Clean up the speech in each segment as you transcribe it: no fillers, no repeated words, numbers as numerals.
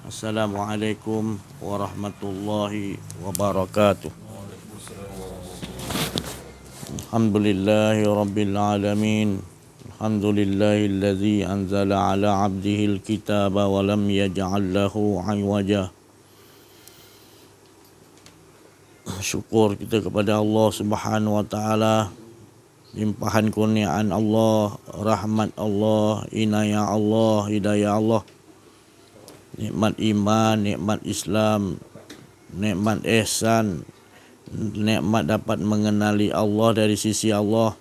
Assalamualaikum warahmatullahi wabarakatuh. Alhamdulillahi rabbil alamin. Alhamdulillahilladzi anzala ala abdihil kitaba wa lam yaj'al lahu 'iwaja. Syukur kita kepada Allah Subhanahu wa taala, limpahan kurniaan Allah, rahmat Allah, inayah Allah, hidayah Allah, nikmat iman, nikmat Islam, nikmat ihsan, nikmat dapat mengenali Allah dari sisi Allah,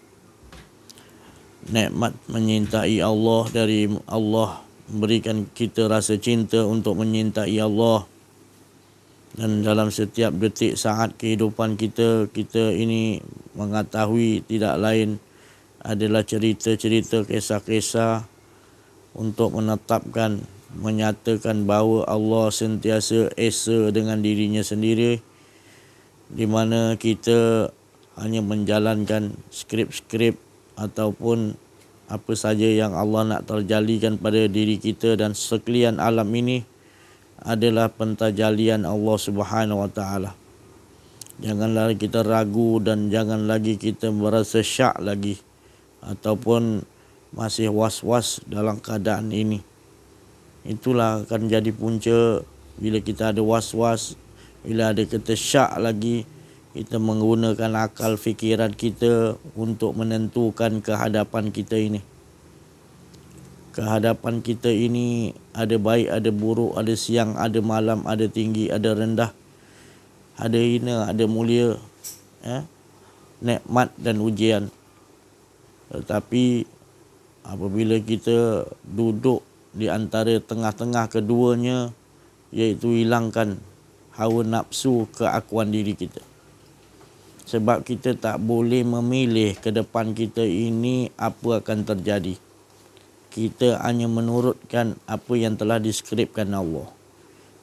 nikmat menyintai Allah dari Allah, memberikan kita rasa cinta untuk menyintai Allah. Dan dalam setiap detik saat kehidupan kita ini mengetahui tidak lain adalah cerita-cerita, kisah-kisah untuk menetapkan, menyatakan bahawa Allah sentiasa esa dengan dirinya sendiri, di mana kita hanya menjalankan skrip-skrip ataupun apa saja yang Allah nak terjalikan pada diri kita, dan sekalian alam ini adalah pentajalian Allah Subhanahu wa taala. Janganlah kita ragu dan jangan lagi kita berasa syak lagi ataupun masih was-was dalam keadaan ini. Itulah akan jadi punca bila kita ada was-was, bila ada kita syak lagi, kita menggunakan akal fikiran kita untuk menentukan kehadapan kita ini. Kehadapan kita ini ada baik, ada buruk, ada siang, ada malam, ada tinggi, ada rendah, ada hina, ada mulia, nikmat dan ujian. Tetapi apabila kita duduk di antara tengah-tengah keduanya, iaitu hilangkan hawa nafsu keakuan diri kita. Sebab kita tak boleh memilih ke depan kita ini apa akan terjadi. Kita hanya menurutkan apa yang telah diskripkan Allah.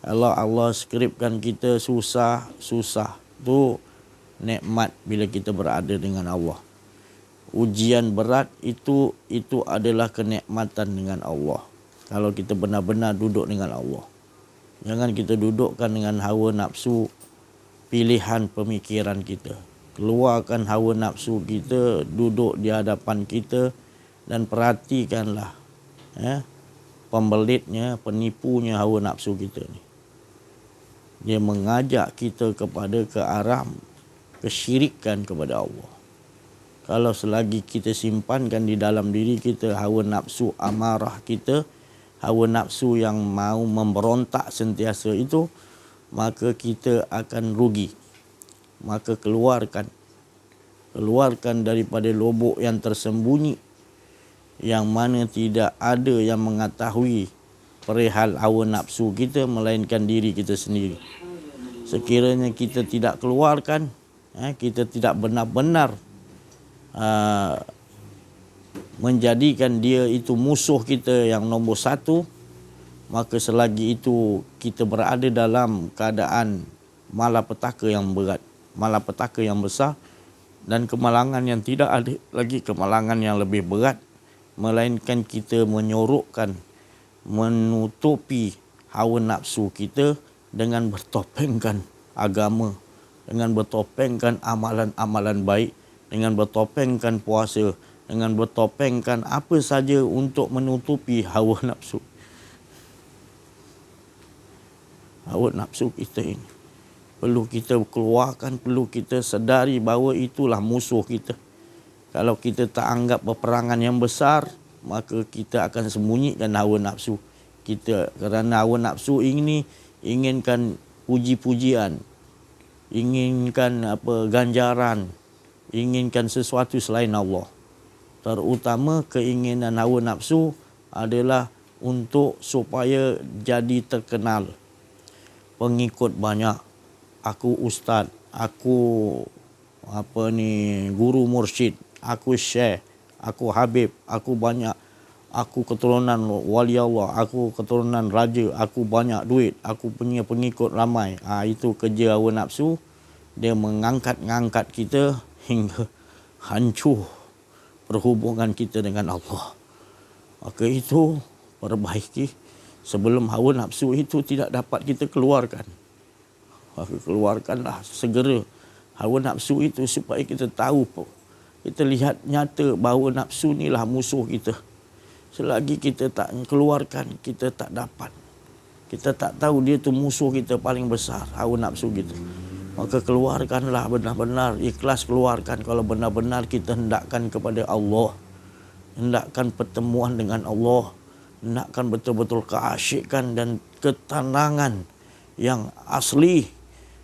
Kalau Allah skripkan kita susah, tu nikmat bila kita berada dengan Allah. Ujian berat itu adalah kenikmatan dengan Allah. Kalau kita benar-benar duduk dengan Allah. Jangan kita dudukkan dengan hawa nafsu pilihan pemikiran kita. Keluarkan hawa nafsu kita, duduk di hadapan kita dan perhatikanlah pembelitnya, penipunya hawa nafsu kita ni. Dia mengajak kita kepada ke arah kesyirikan kepada Allah. Kalau selagi kita simpankan di dalam diri kita hawa nafsu amarah kita, hawa nafsu yang mau memberontak sentiasa itu, maka kita akan rugi. Maka keluarkan daripada lubuk yang tersembunyi, yang mana tidak ada yang mengetahui perihal hawa nafsu kita melainkan diri kita sendiri. Sekiranya kita tidak keluarkan, kita tidak benar-benar menjadikan dia itu musuh kita yang nombor satu, maka selagi itu kita berada dalam keadaan malapetaka yang berat, malapetaka yang besar, dan kemalangan yang tidak ada lagi kemalangan yang lebih berat, melainkan kita menyorokkan, menutupi hawa nafsu kita dengan bertopengkan agama, dengan bertopengkan amalan-amalan baik, dengan bertopengkan puasa, dengan bertopengkan apa saja untuk menutupi hawa nafsu. Hawa nafsu kita ini perlu kita keluarkan, perlu kita sedari bahawa itulah musuh kita. Kalau kita tak anggap peperangan yang besar, maka kita akan sembunyikan hawa nafsu kita. Kerana hawa nafsu ini inginkan puji-pujian, inginkan ganjaran, inginkan sesuatu selain Allah. Terutama keinginan hawa nafsu adalah untuk supaya jadi terkenal, pengikut banyak. Aku ustaz, aku guru mursyid, aku syekh, aku habib, aku banyak, aku keturunan wali Allah, aku keturunan raja, aku banyak duit, aku punya pengikut ramai. Itu kerja hawa nafsu. Dia mengangkat-ngangkat kita hingga hancur perhubungan kita dengan Allah. Maka itu perbaiki sebelum hawa nafsu itu tidak dapat kita keluarkan. Keluarkanlah segera hawa nafsu itu supaya kita tahu, kita lihat nyata bahawa nafsu inilah musuh kita. Selagi kita tak keluarkan, kita tak dapat. Kita tak tahu dia tu musuh kita paling besar, hawa nafsu kita. Maka keluarkanlah benar-benar, ikhlas keluarkan. Kalau benar-benar kita hendakkan kepada Allah, hendakkan pertemuan dengan Allah, hendakkan betul-betul keasyikan dan ketenangan yang asli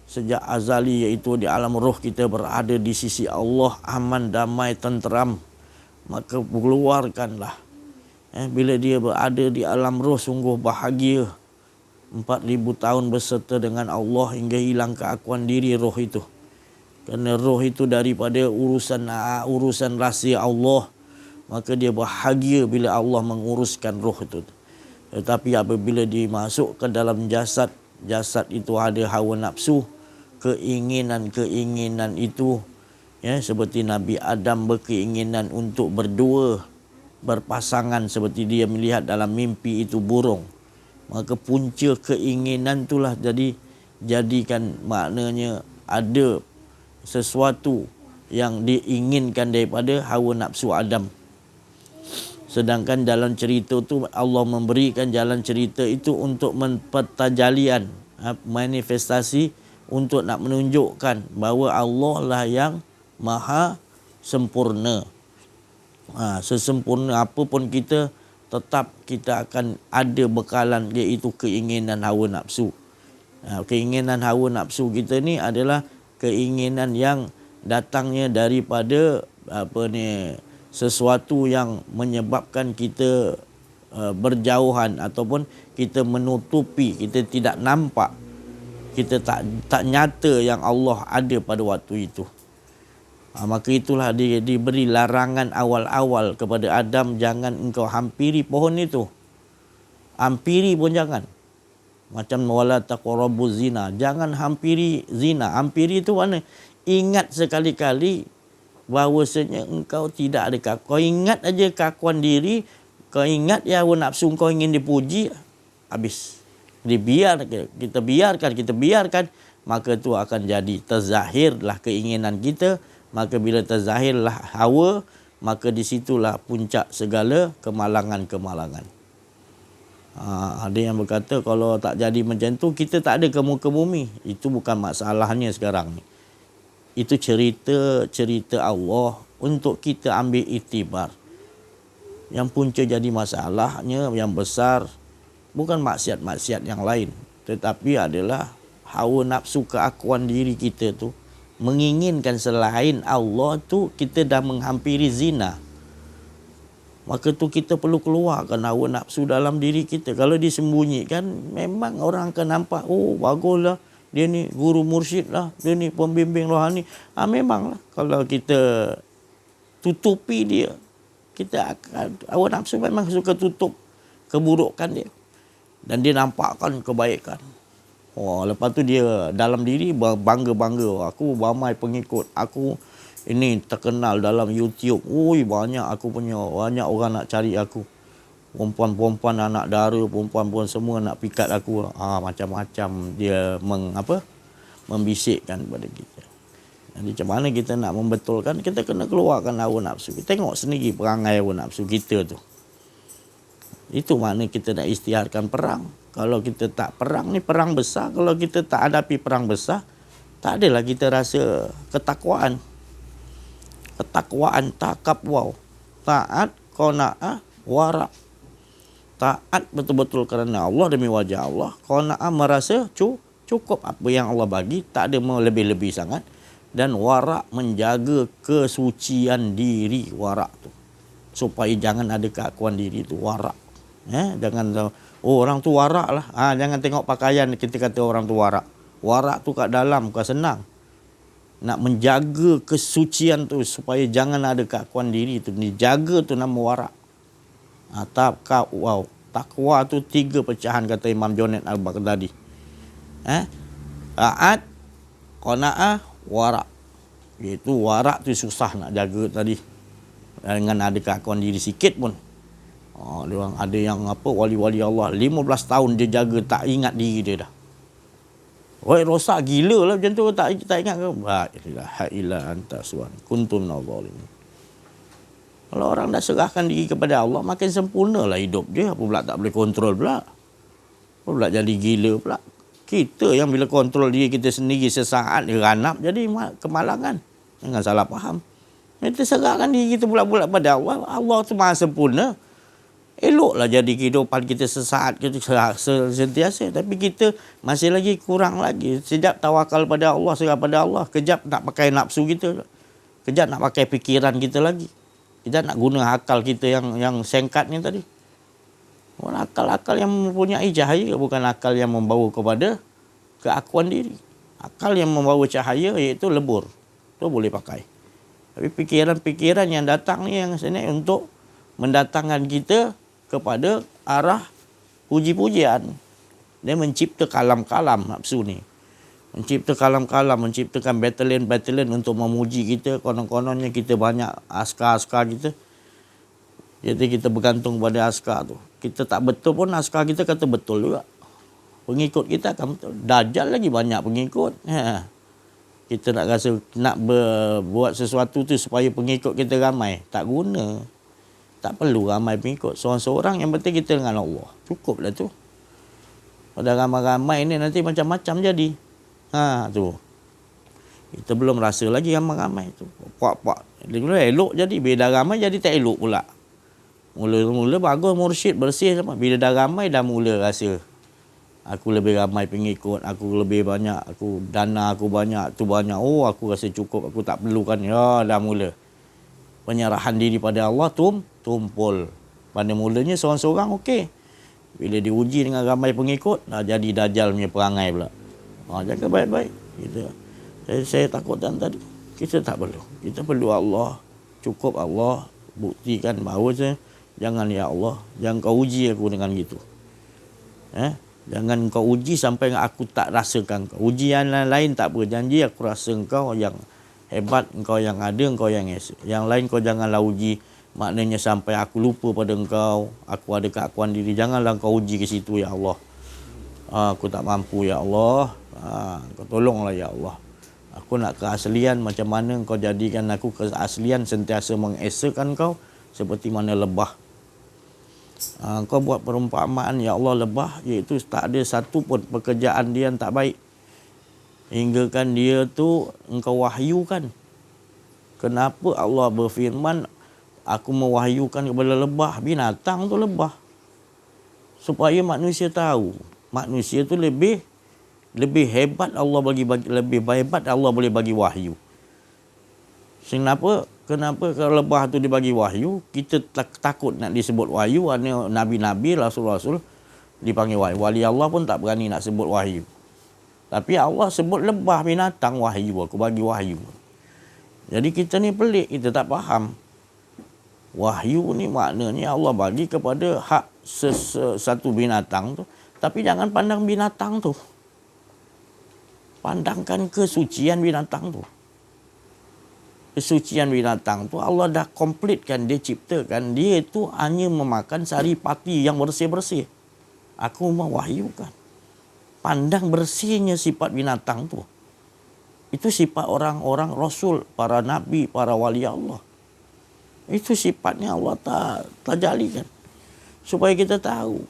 sejak azali, iaitu di alam roh kita berada di sisi Allah, aman, damai, tenteram. Maka keluarkanlah. Bila dia berada di alam roh, sungguh bahagia. 4,000 tahun berserta dengan Allah hingga hilang keakuan diri roh itu. Kerana roh itu daripada urusan rahsia Allah, maka dia bahagia bila Allah menguruskan roh itu. Tetapi apabila dimasukkan dalam jasad, jasad itu ada hawa nafsu, keinginan-keinginan itu, seperti Nabi Adam berkeinginan untuk berdua, berpasangan, seperti dia melihat dalam mimpi itu burung. Maka punca keinginan itulah jadikan maknanya ada sesuatu yang diinginkan daripada hawa nafsu Adam. Sedangkan dalam cerita tu Allah memberikan jalan cerita itu untuk pertajalian, manifestasi, untuk nak menunjukkan bahawa Allah lah yang maha sempurna. Sesempurna apapun kita, tetap kita akan ada bekalan, iaitu keinginan hawa nafsu. Keinginan hawa nafsu kita ni adalah keinginan yang datangnya daripada sesuatu yang menyebabkan kita berjauhan ataupun kita menutupi, kita tidak nampak, kita tak nyata yang Allah ada pada waktu itu. Maka itulah dia diberi larangan awal-awal kepada Adam, jangan engkau hampiri pohon itu. Hampiri pun jangan. Macam wala taqrabuz zina, jangan hampiri zina. Hampiri itu mana? Ingat sekali-kali bahawasanya engkau tidak ada keakuan. Kau ingat aja keakuan diri, kau ingat ya hawa nafsu kau ingin dipuji, habis. Kita biarkan, maka itu akan jadi terzahirlah keinginan kita. Maka bila terzahirlah hawa, maka di situlah puncak segala kemalangan-kemalangan. Ada yang berkata kalau tak jadi macam tu, kita tak ada ke muka bumi. Itu bukan masalahnya sekarang ni. Itu cerita Allah untuk kita ambil iktibar. Yang punca jadi masalahnya yang besar bukan maksiat-maksiat yang lain, tetapi adalah hawa nafsu keakuan diri kita tu menginginkan selain Allah tu, kita dah menghampiri zina. Maka tu kita perlu keluarkan hawa nafsu dalam diri kita. Kalau disembunyikan, memang orang akan nampak, oh baguslah, dia ni guru mursyid lah, dia ni pembimbing rohani. Memanglah kalau kita tutupi dia, kita akan, hawa nafsu memang suka tutup keburukan dia, dan dia nampakkan kebaikan. Lepas tu dia dalam diri bangga-bangga, aku ramai pengikut, aku ini terkenal dalam YouTube. Banyak orang nak cari aku. Perempuan-perempuan anak dara, perempuan semua nak pikat aku. Macam-macam dia membisikkan pada kita. Jadi macam mana kita nak membetulkan? Kita kena keluarkan hawa nafsu. Kita tengok sendiri perangai hawa nafsu kita tu. Itu mana kita nak isytiharkan perang. Kalau kita tak perang ni, perang besar. Kalau kita tak hadapi perang besar, tak adalah kita rasa ketakwaan. Ketakwaan, takabwaw, taat, qanaah, wara'. Taat betul-betul kerana Allah, demi wajah Allah. Qanaah, merasa cukup apa yang Allah bagi, tak ada mau lebih-lebih sangat. Dan wara', menjaga kesucian diri, wara' tu. Supaya jangan ada keakuan diri tu, wara'. Jangan orang tu warak lah. Jangan tengok pakaian kita kata orang tu warak. Warak tu kat dalam, bukan senang. Nak menjaga kesucian tu supaya jangan ada keakuan diri tu. Dijaga tu nama warak. Takwa tu 3 pecahan kata Imam Junaid Al-Baghdadi. Taat, qanaah, warak. Itu warak tu susah nak jaga tadi. Dengan ada keakuan diri sikit pun. Dia orang ada yang apa, wali-wali Allah 15 tahun dia jaga tak ingat diri dia dah. Woi, rosak gila lah macam tu, tak ingat ke? La ilaha illa anta subhan kuntum minadh-dhalimin. Kalau orang dah serahkan diri kepada Allah, makin sempurnalah hidup dia. Apa pula tak boleh kontrol pula? Apa pula jadi gila pula? Kita yang bila kontrol diri kita sendiri sesaat dia ranap jadi kemalangan. Jangan salah faham. Kita serahkan diri kita pula-pula pada Allah. Allah tu maha sempurna. Eloklah jadi kehidupan kita sesaat kita sentiasa. Tapi kita masih lagi kurang lagi. Sejak tawakal pada Allah, serah pada Allah. Kejap nak pakai nafsu kita. Kejap nak pakai fikiran kita lagi. Kita nak guna akal kita yang singkat ni tadi. Akal-akal yang mempunyai cahaya, bukan akal yang membawa kepada keakuan diri. Akal yang membawa cahaya iaitu lebur. Itu boleh pakai. Tapi fikiran-fikiran yang datang ni yang sebenarnya untuk mendatangkan kita kepada arah puji-pujian. Dia mencipta kalam-kalam nafsu ni. Mencipta kalam-kalam, menciptakan battalion-battalion untuk memuji kita. Konon-kononnya kita banyak askar-askar kita. Jadi kita bergantung pada askar tu. Kita tak betul pun askar kita kata betul juga. Pengikut kita akan betul. Dajjal lagi banyak pengikut. Kita nak rasa nak buat sesuatu tu supaya pengikut kita ramai. Tak guna. Tak perlu ramai pengikut. Seorang-seorang yang penting kita dengan Allah. Cukuplah tu. Pada ramai-ramai ni nanti macam-macam jadi. Tu. Kita belum rasa lagi ramai-ramai tu. Puak-puak. Elok jadi. Bila dah ramai jadi tak elok pula. Mula-mula bagus mursyid bersih sama. Bila dah ramai dah mula rasa. Aku lebih ramai pengikut. Aku lebih banyak. Aku dana aku banyak. Tu banyak. Oh aku rasa cukup. Aku tak perlukan. Ya dah mula. Penyerahan diri pada Allah tumpul. Pada mulanya seorang-seorang okey. Bila diuji dengan ramai pengikut. Dah jadi dajjal punya perangai pula. Jaga baik-baik. Saya takut tadi. Kita tak perlu. Kita perlu Allah. Cukup Allah. Buktikan bahawa jangan ya Allah. Jangan kau uji aku dengan gitu. Jangan kau uji sampai aku tak rasakan kau. Ujian lain tak apa. Janji aku rasa kau yang hebat. Engkau yang ada. Engkau yang esa. Yang lain kau janganlah uji. Maknanya sampai aku lupa pada engkau. Aku ada keakuan diri. Janganlah kau uji ke situ ya Allah. Aku tak mampu ya Allah. Kau tolonglah ya Allah. Aku nak keaslian macam mana kau jadikan aku keaslian sentiasa mengesakan kau seperti mana lebah. Kau buat perumpamaan ya Allah lebah iaitu tak ada satu pun pekerjaan dia yang tak baik. Hingga kan dia tu engkau wahyukan. Kenapa Allah berfirman aku mewahyukan kepada lebah, binatang tu lebah. Supaya manusia tahu, manusia tu lebih hebat Allah lebih hebat Allah boleh bagi wahyu. Kenapa kalau lebah tu dibagi wahyu, kita takut nak disebut wahyu, nabi-nabi, rasul-rasul dipanggil wahyu. Wali Allah pun tak berani nak sebut wahyu. Tapi Allah sebut lebah binatang wahyu, aku bagi wahyu. Jadi kita ni pelik, kita tak faham. Wahyu ni maknanya Allah bagi kepada hak satu binatang tu, tapi jangan pandang binatang tu. Pandangkan kesucian binatang tu. Kesucian binatang tu Allah dah komplitkan, dia ciptakan. Dia tu hanya memakan saripati yang bersih-bersih. Aku mewahyukan. Pandang bersihnya sifat binatang tu. Itu sifat orang-orang Rasul, para Nabi, para wali Allah. Itu sifatnya Allah tak jalikan. Supaya kita tahu.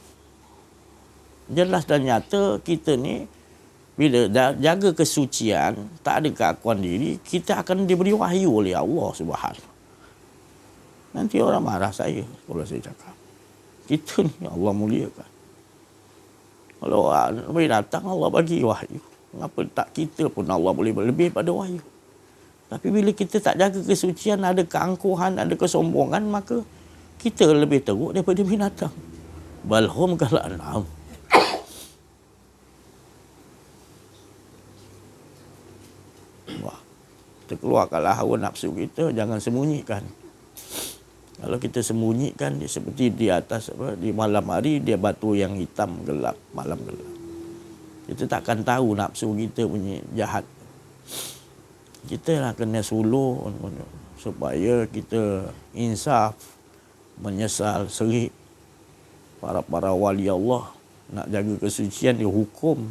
Jelas dan nyata kita ni bila jaga kesucian, tak ada keakuan diri, kita akan diberi wahyu oleh Allah Subhanahu. Nanti orang marah saya kalau saya cakap. Kita ni Allah muliakan. Kalau binatang Allah bagi wahyu. Kenapa tak kita pun Allah boleh lebih pada wahyu. Tapi bila kita tak jaga kesucian, ada keangkuhan, ada kesombongan, maka kita lebih teruk daripada binatang. Balhum kal'an'am. Kita keluarkanlah hawa nafsu kita, jangan sembunyikan. Kalau kita sembunyikan, dia seperti di atas di malam hari dia batu yang hitam gelap, malam gelap. Kita takkan tahu nafsu kita punya jahat. Kita lah kena suluh supaya kita insaf, menyesal, serik. Para wali Allah nak jaga kesucian, dia hukum.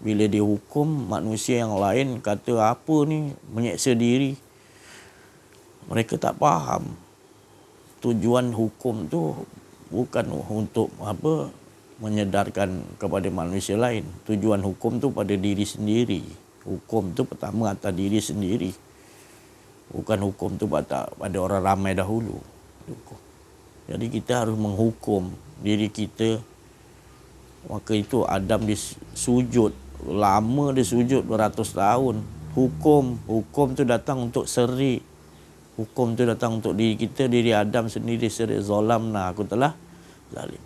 Bila dia hukum, manusia yang lain kata apa ni, menyeksa diri. Mereka tak faham. Tujuan hukum tu bukan untuk menyedarkan kepada manusia lain. Tujuan hukum tu pada diri sendiri. Hukum tu pertama atas diri sendiri. Bukan hukum tu pada orang ramai dahulu. Jadi kita harus menghukum diri kita. Maka itu Adam disujud. Lama dia sujud beratus tahun. Hukum tu datang untuk serik. Hukum tu datang untuk diri kita, diri Adam sendiri serik. Zalamna, aku telah zalim.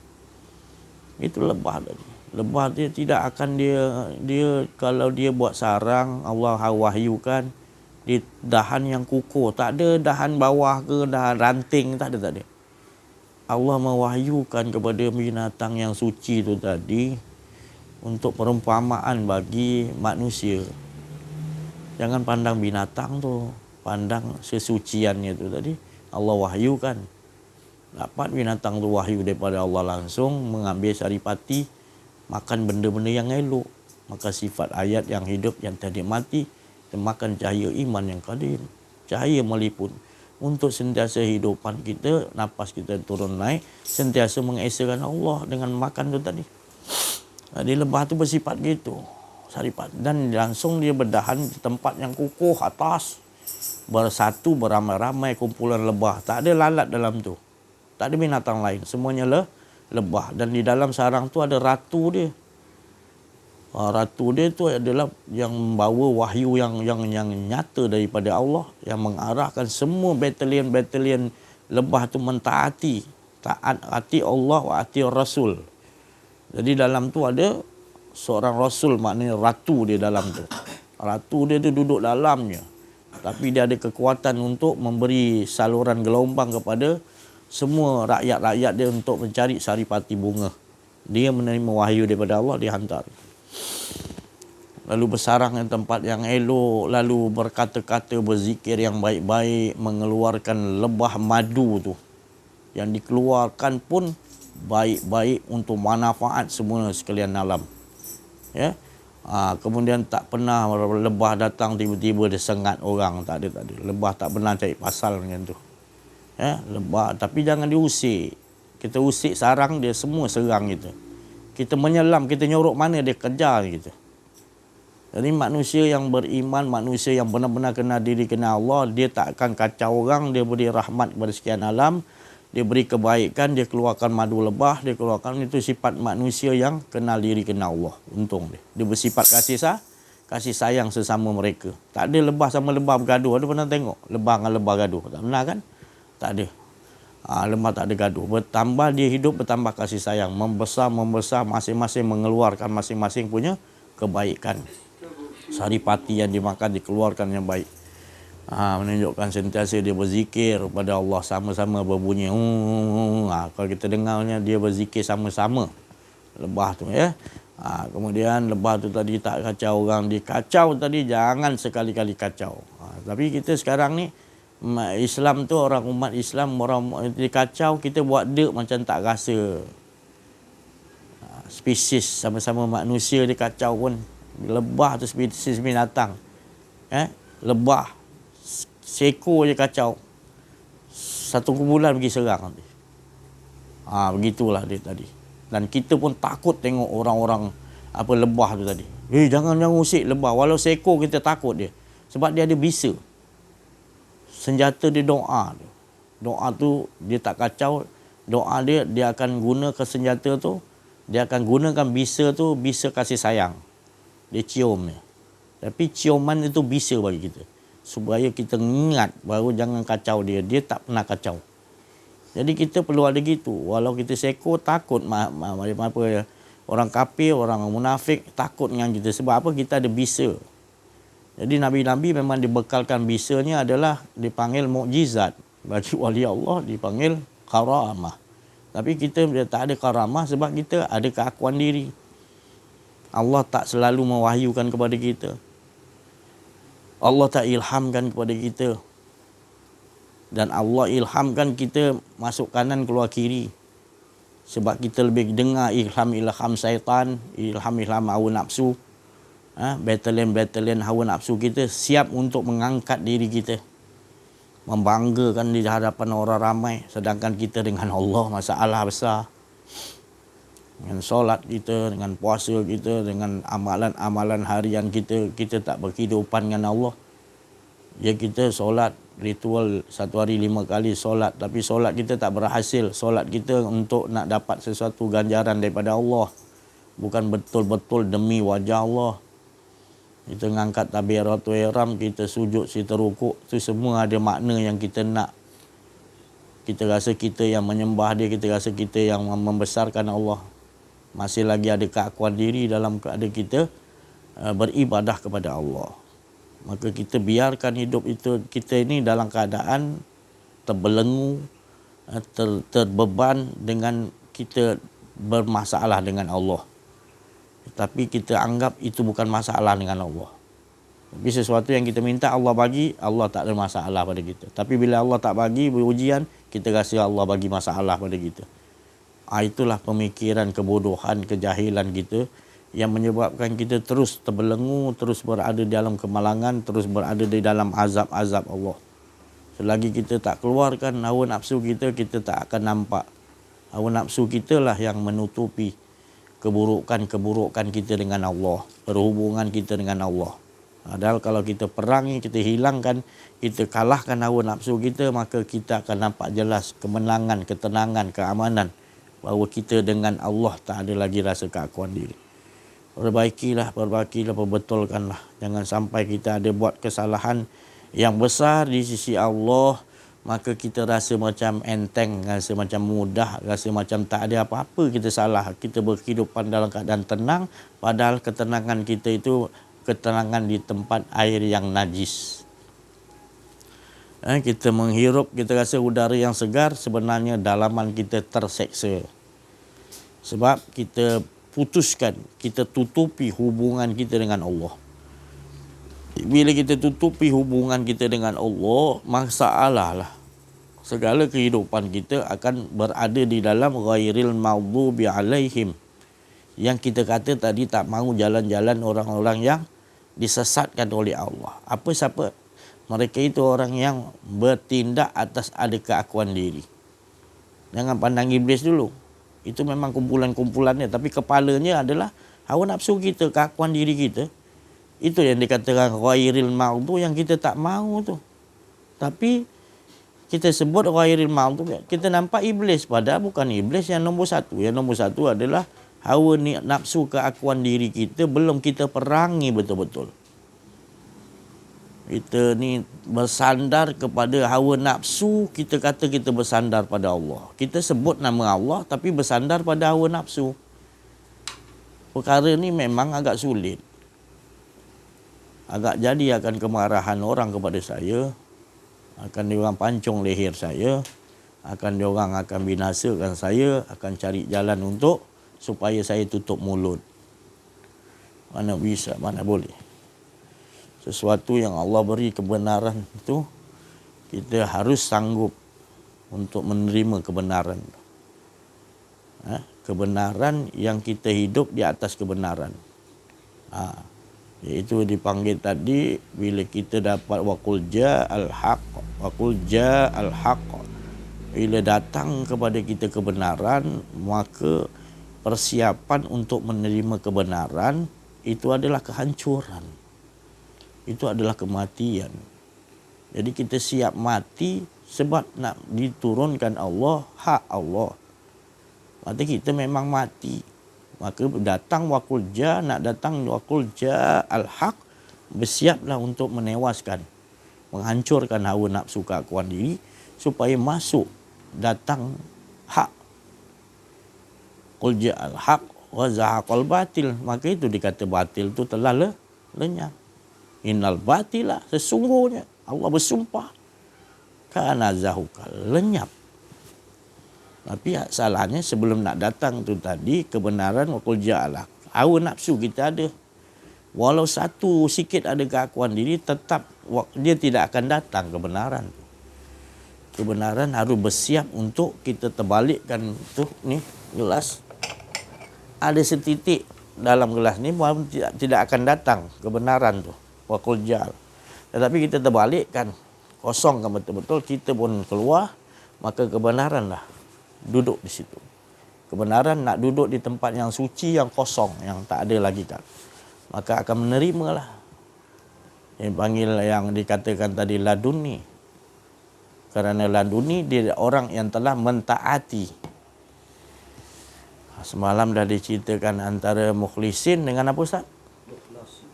Itu lebah tadi. Lebah dia tidak akan dia kalau dia buat sarang, Allah wahyukan di dahan yang kukuh. Tak ada dahan bawah ke, dahan ranting, tak ada. Allah mewahyukan kepada binatang yang suci itu tadi untuk perumpamaan bagi manusia. Jangan pandang binatang tu, pandang sesuciannya itu tadi. Allah wahyukan. Dapat binatang tu wahyu daripada Allah langsung, mengambil saripati, makan benda-benda yang elok. Maka sifat ayat yang hidup, yang tak mati, dan makan cahaya iman yang qadim. Cahaya meliput. Untuk sentiasa hidupan kita, nafas kita turun naik, sentiasa mengesakan Allah dengan makan tu tadi. Jadi lebah tu bersifat gitu, saripat. Dan langsung dia berdahan di tempat yang kukuh atas. Bersatu beramai-ramai kumpulan lebah. Tak ada lalat dalam tu. Tak ada binatang lain. Semuanya lebah. Dan di dalam sarang tu ada ratu dia. Ratu dia tu adalah yang membawa wahyu yang nyata daripada Allah, yang mengarahkan semua batalion lebah tu mentaati, taat hati Allah wa hati Rasul. Jadi dalam tu ada seorang Rasul, maknanya ratu dia dalam tu. Ratu dia tu duduk dalamnya, tapi dia ada kekuatan untuk memberi saluran gelombang kepada semua rakyat-rakyat dia untuk mencari saripati bunga. Dia menerima wahyu daripada Allah, dihantar. Lalu bersarang di tempat yang elok, lalu berkata-kata, berzikir yang baik-baik, mengeluarkan lebah madu tu. Yang dikeluarkan pun baik-baik untuk manfaat semua sekalian alam. Ya. Kemudian tak pernah lebah datang tiba-tiba dia sengat orang, tak ada. Lebah tak pernah cari pasal dengan tu. Ya, lebah, tapi jangan diusik. Kita usik sarang dia, semua serang kita. Kita menyelam, kita nyorok mana dia kejar kita. Jadi manusia yang beriman, manusia yang benar-benar kenal diri, kenal Allah, dia tak akan kacau orang, dia beri rahmat kepada sekian alam, dia beri kebaikan, dia keluarkan madu lebah, dia keluarkan, itu sifat manusia yang kenal diri, kenal Allah. Untung dia. Dia bersifat kasih sayang sesama mereka. Tak ada lebah sama lebah bergaduh. Ada pernah tengok lebah dengan lebah gaduh? Tak pernah kan? Tak ada. Lebah tak ada gaduh. Bertambah dia hidup, bertambah kasih sayang. Membesar, masing-masing mengeluarkan masing-masing punya kebaikan. Saripati yang dimakan dikeluarkan yang baik. Menunjukkan sentiasa dia berzikir kepada Allah, sama-sama berbunyi. Kalau kita dengarnya dia berzikir sama-sama. Lebah tu ya. Kemudian lebah tu tadi tak kacau orang, dia kacau tadi jangan sekali-kali kacau. Tapi kita sekarang ni Islam tu, orang umat Islam, orang dikacau, kita buat dek macam tak rasa. Spesies sama-sama manusia dikacau pun. Lebah tu spesies binatang. Lebah seekor je kacau, satu kumpulan pergi serang nanti. Begitulah dia tadi. Dan kita pun takut tengok orang-orang lebah tu tadi. Jangan usik lebah. Walau seekor kita takut dia. Sebab dia ada bisa. Senjata dia doa. Doa tu dia tak kacau. Doa dia akan gunakan senjata tu. Dia akan gunakan bisa tu, bisa kasih sayang. Dia cium ni. Tapi ciuman itu bisa bagi kita. Supaya kita ingat baru jangan kacau dia. Dia tak pernah kacau. Jadi kita perlu ada gitu. Walau kita seekor takut orang kafir, orang munafik takut dengan kita. Sebab apa? Kita ada bisa. Jadi Nabi-Nabi memang dibekalkan bisanya adalah dipanggil mukjizat. Bagi wali Allah dipanggil karamah. Tapi kita tak ada karamah sebab kita ada keakuan diri. Allah tak selalu mewahyukan kepada kita. Allah tak ilhamkan kepada kita. Dan Allah ilhamkan kita masuk kanan keluar kiri. Sebab kita lebih dengar ilham syaitan, ilham hawa nafsu. Batalion hawa nafsu kita siap untuk mengangkat diri kita, membanggakan di hadapan orang ramai, sedangkan kita dengan Allah masalah besar. Dengan solat kita, dengan puasa kita, dengan amalan-amalan harian kita, kita tak berkehidupan dengan Allah. Ya, kita solat ritual 1 hari 5 kali solat, tapi solat kita tak berhasil. Solat kita untuk nak dapat sesuatu ganjaran daripada Allah, bukan betul-betul demi wajah Allah. Kita ngangkat takbiratul ihram, kita sujud, kita rukuk, tu semua ada makna yang kita nak. Kita rasa kita yang menyembah dia, kita rasa kita yang membesarkan Allah. Masih lagi ada keakuan diri dalam keadaan kita beribadah kepada Allah. Maka kita biarkan hidup itu kita ini dalam keadaan terbelenggu, terbeban dengan kita bermasalah dengan Allah. Tapi kita anggap itu bukan masalah dengan Allah. Tapi sesuatu yang kita minta Allah bagi, Allah tak ada masalah pada kita. Tapi bila Allah tak bagi, berujian, kita rasa Allah bagi masalah pada kita. Itulah pemikiran kebodohan, kejahilan kita yang menyebabkan kita terus terbelenggu, terus berada dalam kemalangan, terus berada di dalam azab-azab Allah. Selagi kita tak keluarkan hawa nafsu kita, kita tak akan nampak. Hawa nafsu kita lah yang menutupi keburukan-keburukan kita dengan Allah, perhubungan kita dengan Allah. Padahal kalau kita perangi, kita hilangkan, kita kalahkan hawa nafsu kita, maka kita akan nampak jelas kemenangan, ketenangan, keamanan, bahawa kita dengan Allah tak ada lagi rasa keakuan diri. Perbaikilah, perbetulkanlah. Jangan sampai kita ada buat kesalahan yang besar di sisi Allah, maka kita rasa macam enteng, rasa macam mudah, rasa macam tak ada apa-apa kita salah. Kita berkehidupan dalam keadaan tenang, padahal ketenangan kita itu ketenangan di tempat air yang najis. Kita menghirup, kita rasa udara yang segar, sebenarnya dalaman kita terseksa. Sebab kita putuskan, kita tutupi hubungan kita dengan Allah. Bila kita tutupi hubungan kita dengan Allah, masalah lah. Segala kehidupan kita akan berada di dalam ghairil maghdubi alaihim. Yang kita kata tadi, tak mahu jalan-jalan orang-orang yang disesatkan oleh Allah. Apa siapa? Mereka itu orang yang bertindak atas ada keakuan diri. Jangan pandang iblis dulu. Itu memang kumpulan-kumpulannya, tapi kepalanya adalah hawa nafsu kita, keakuan diri kita. Itu yang dikatakan ghairil maghdubi, yang kita tak mahu tu. Tapi kita sebut ghairil maghdubi, kita nampak iblis, padahal bukan iblis yang nombor satu. Yang nombor satu adalah hawa nafsu, keakuan diri kita, belum kita perangi betul-betul. Kita ni bersandar kepada hawa nafsu, kita kata kita bersandar pada Allah. Kita sebut nama Allah tapi bersandar pada hawa nafsu. Perkara ni memang agak sulit. Agak jadi akan kemarahan orang kepada saya, akan diorang pancung leher saya, diorang akan binasakan saya, akan cari jalan untuk supaya saya tutup mulut. Mana bisa, mana boleh. Sesuatu yang Allah beri kebenaran itu, kita harus sanggup untuk menerima kebenaran. Kebenaran yang kita hidup di atas kebenaran. Iaitu dipanggil tadi, bila kita dapat waqul ja'al haqq. Bila datang kepada kita kebenaran, maka persiapan untuk menerima kebenaran itu adalah kehancuran. Itu adalah kematian. Jadi kita siap mati sebab nak diturunkan Allah, hak Allah. Maksudnya kita memang mati. Maka datang waqul ja, nak datang waqul ja al-haq, bersiaplah untuk menewaskan, menghancurkan hawa nafsu keakuan diri supaya masuk datang hak. Qul ja al-haq wa zahaqal batil. Maka itu dikata batil itu telah lenyap. Innal batila, sesungguhnya Allah bersumpah, kana zahuka, lenyap. Tapi salahnya sebelum nak datang tu tadi kebenaran, waqul ja'ala, hawa nafsu kita ada. Walau satu sikit ada keakuan diri, tetap dia tidak akan datang kebenaran. Kebenaran harus bersiap untuk kita terbalikkan tu ni gelas, ada setitik dalam gelas ni tidak akan datang kebenaran tu. Wa qul ja'al. Tetapi kita terbalikkan, kosongkan betul-betul, kita pun keluar, maka kebenaran lah duduk di situ. Kebenaran nak duduk di tempat yang suci, yang kosong, yang tak ada lagi kan. Maka akan menerima lah. Yang panggil, yang dikatakan tadi laduni. Kerana laduni dia orang yang telah mentaati. Semalam dah diceritakan antara mukhlisin dengan apa Ustaz?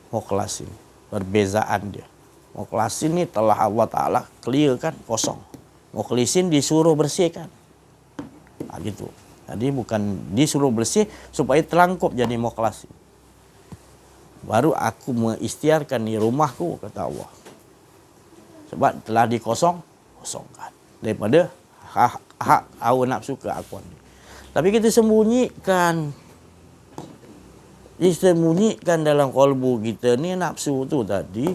Mukhlasin. Perbezaan dia. Mukhlasin ni telah Allah Ta'ala clearkan, kosong. Mukhlisin disuruh bersihkan. Gitu. Jadi bukan disuruh bersih supaya terangkup jadi mukhlasin. Baru aku mengikhtiarkan di rumahku, kata Allah. Sebab telah kosongkan daripada hak hawa nafsu keakuan. Tapi kita sembunyikan dalam kalbu kita ni nafsu tu tadi.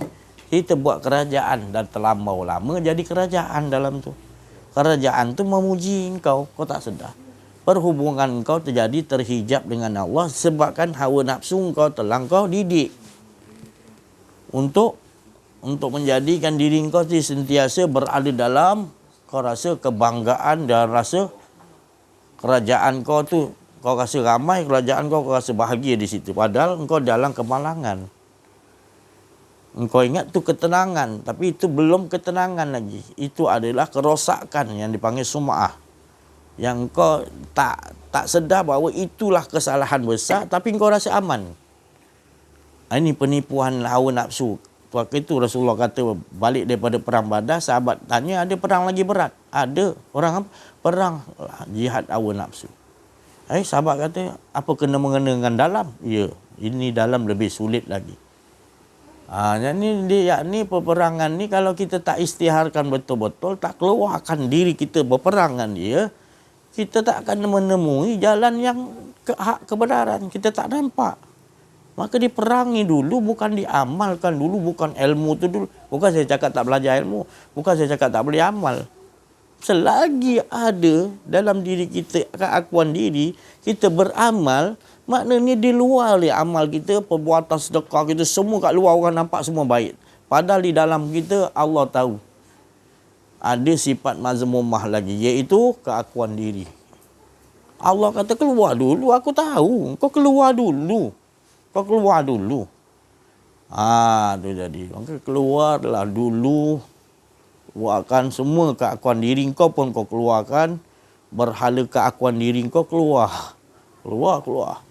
Kita buat kerajaan dan terlampau lama jadi kerajaan dalam tu. Kerajaan tu memuji engkau, kau tak sedar. Perhubungan engkau terjadi terhijab dengan Allah sebabkan hawa nafsu engkau telah kau didik. Untuk menjadikan diri engkau sentiasa berada dalam, kau rasa kebanggaan dan rasa kerajaan kau tu, kau rasa ramai, kerajaan kau rasa bahagia di situ. Padahal engkau dalam kemalangan. Engkau ingat tu ketenangan, tapi itu belum ketenangan lagi. Itu adalah kerosakan yang dipanggil sum'ah. Yang engkau tak sedar bahawa itulah kesalahan besar, tapi engkau rasa aman. Ini penipuan hawa nafsu. Waktu itu Rasulullah kata balik daripada perang Badar, sahabat tanya ada perang lagi berat? Ada. Orang perang jihad hawa nafsu. Sahabat kata apa kena mengena dengan dalam? Ya, ini dalam lebih sulit lagi. Yakni peperangan ni kalau kita tak istiharkan betul-betul, tak keluarkan diri kita berperangan dia, kita tak akan menemui jalan yang hak kebenaran. Kita tak nampak. Maka diperangi dulu, bukan diamalkan dulu, bukan ilmu tu dulu. Bukan saya cakap tak belajar ilmu, bukan saya cakap tak boleh amal. Selagi ada dalam diri kita keakuan diri, kita beramal, maknanya di luar amal kita, perbuatan sedekah kita, semua kat luar orang nampak semua baik. Padahal di dalam kita Allah tahu. Ada sifat mazmumah lagi, iaitu keakuan diri. Allah kata keluar dulu, aku tahu. Kau keluar dulu. Kau keluar dulu. Tu jadi. Maka keluarlah dulu. Keluarkan semua keakuan diri kau pun kau keluarkan. Berhala keakuan diri kau keluar. Keluar.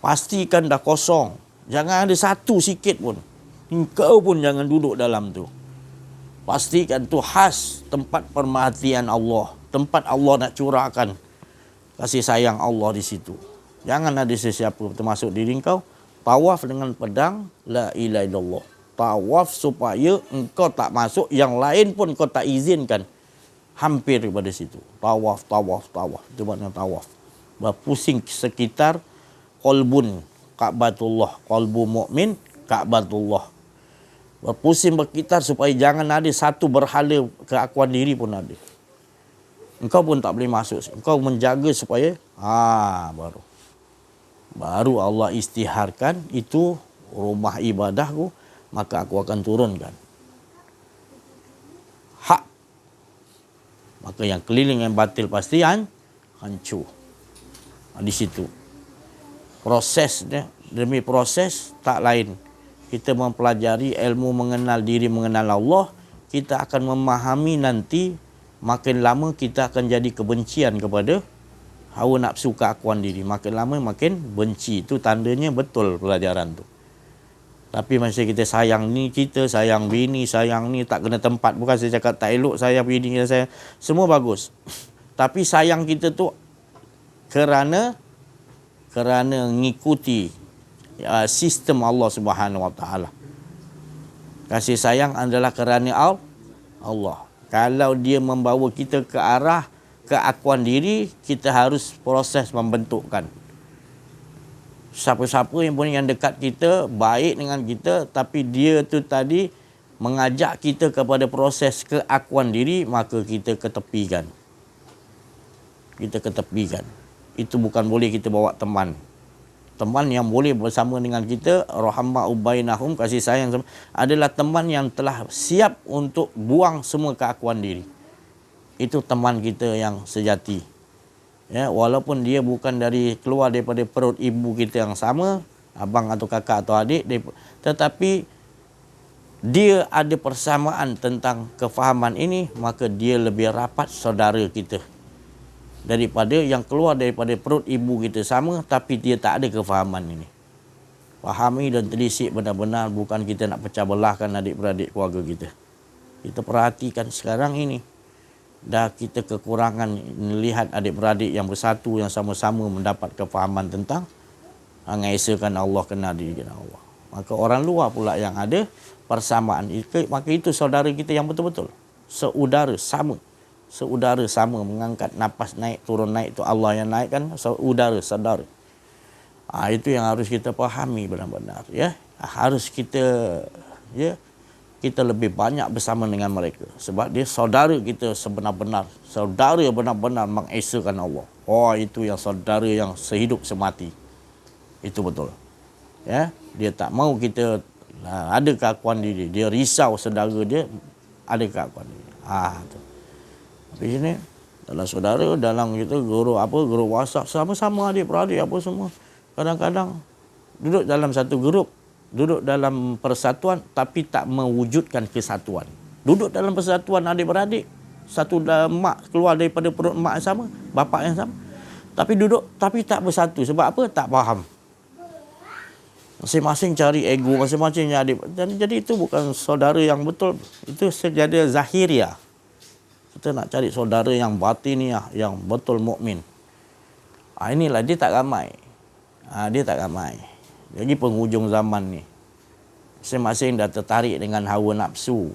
Pastikan dah kosong. Jangan ada satu sikit pun. Engkau pun jangan duduk dalam tu. Pastikan tu khas tempat perhatian Allah. Tempat Allah nak curahkan kasih sayang Allah di situ. Jangan ada sesiapa termasuk diri engkau. Tawaf dengan pedang. La ilaha illallah. Tawaf supaya engkau tak masuk. Yang lain pun kau tak izinkan. Hampir kepada situ. Tawaf. Itu maknanya tawaf. Berpusing sekitar qalbun Ka'batullah. Qalbu mu'min Ka'batullah. Berpusing berkitar supaya jangan ada satu berhala keakuan diri pun ada. Engkau pun tak boleh masuk. Engkau menjaga supaya baru Allah istiharkan itu rumah ibadahku, maka aku akan turunkan hak. Maka yang keliling yang batil pasti hancur. Di situ prosesnya, demi proses tak lain. Kita mempelajari ilmu mengenal diri, mengenal Allah, kita akan memahami nanti makin lama kita akan jadi kebencian kepada hawa nafsu keakuan diri. Makin lama makin benci. Itu tandanya betul pelajaran tu. Tapi masa kita sayang ni, kita sayang bini, sayang ni tak kena tempat. Bukan saya cakap tak elok sayang bini, saya semua bagus. Tapi sayang kita tu kerana mengikuti sistem Allah Subhanahu Wa Taala. Kasih sayang adalah kerana Allah. Kalau dia membawa kita ke arah keakuan diri, kita harus proses membentukkan. Siapa-siapa yang dekat kita, baik dengan kita, tapi dia tu tadi mengajak kita kepada proses keakuan diri, maka kita ketepikan. itu bukan boleh kita bawa teman. Teman yang boleh bersama dengan kita, rahmah ubainahum, kasih sayang, adalah teman yang telah siap untuk buang semua keakuan diri. Itu teman kita yang sejati. Ya, walaupun dia bukan keluar daripada perut ibu kita yang sama, abang atau kakak atau adik, tetapi dia ada persamaan tentang kefahaman ini, maka dia lebih rapat saudara kita daripada yang keluar daripada perut ibu kita sama tapi dia tak ada kefahaman ini. Fahami dan telisik benar-benar, bukan kita nak pecah belahkan adik-beradik keluarga kita. Kita perhatikan sekarang ini, dah kita kekurangan melihat adik-beradik yang bersatu, yang sama-sama mendapat kefahaman tentang mengesahkan Allah, kenal diri Allah. Maka orang luar pula yang ada persamaan, maka itu saudara kita yang betul-betul seudara sama. Seudara sama, mengangkat nafas naik turun naik, itu Allah yang naikkan, saudara saudara. Itu yang harus kita fahami benar-benar, ya. Harus kita, ya, kita lebih banyak bersama dengan mereka sebab dia saudara kita sebenar-benar, saudara benar-benar mengesahkan Allah. Itu yang saudara yang sehidup semati. Itu betul. Ya, dia tak mau kita ada keakuan diri, dia risau saudara dia ada keakuan diri. Tu. Di sini dalam saudara, dalam kita guru WhatsApp, sama-sama adik-beradik apa semua. Kadang-kadang duduk dalam satu grup, duduk dalam persatuan tapi tak mewujudkan kesatuan. Duduk dalam persatuan adik-beradik, satu mak keluar daripada perut mak yang sama, bapak yang sama. Tapi duduk tapi tak bersatu. Sebab apa? Tak faham. Masing-masing cari ego, masing-masing adik. Jadi itu bukan saudara yang betul. Itu sejadah zahiriah. Kita nak cari saudara yang batiniah, yang betul mukmin. Inilah dia tak ramai. Dia tak ramai. Jadi penghujung zaman ni, masing-masing dah tertarik dengan hawa nafsu.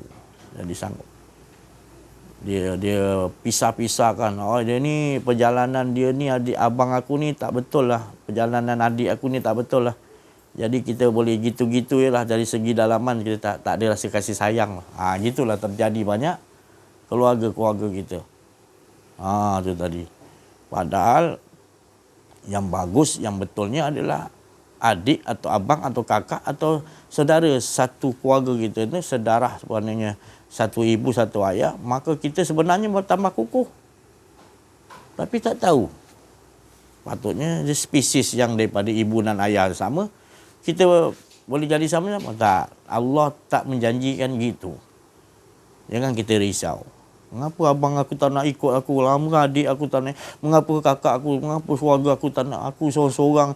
Jadi sanggup. Dia pisah-pisahkan. Dia ni perjalanan dia ni, adik abang aku ni tak betul lah. Perjalanan adik aku ni tak betul lah. Jadi kita boleh gitu-gitu je lah, dari segi dalaman kita tak ada rasa kasih sayang. Gitulah terjadi banyak keluarga-keluarga kita. Itu tadi. Padahal yang bagus, yang betulnya adalah adik atau abang atau kakak atau saudara satu keluarga kita itu, sedarah sebenarnya, satu ibu satu ayah, maka kita sebenarnya bertambah kukuh. Tapi tak tahu. Patutnya spesies yang daripada ibu dan ayah sama, kita boleh jadi sama-sama. Tak. Allah tak menjanjikan gitu. Jangan kita risau. Mengapa abang aku tak nak ikut aku? Mengapa adik aku tak nak? Mengapa kakak aku? Mengapa keluarga aku tak nak? Aku seorang-seorang.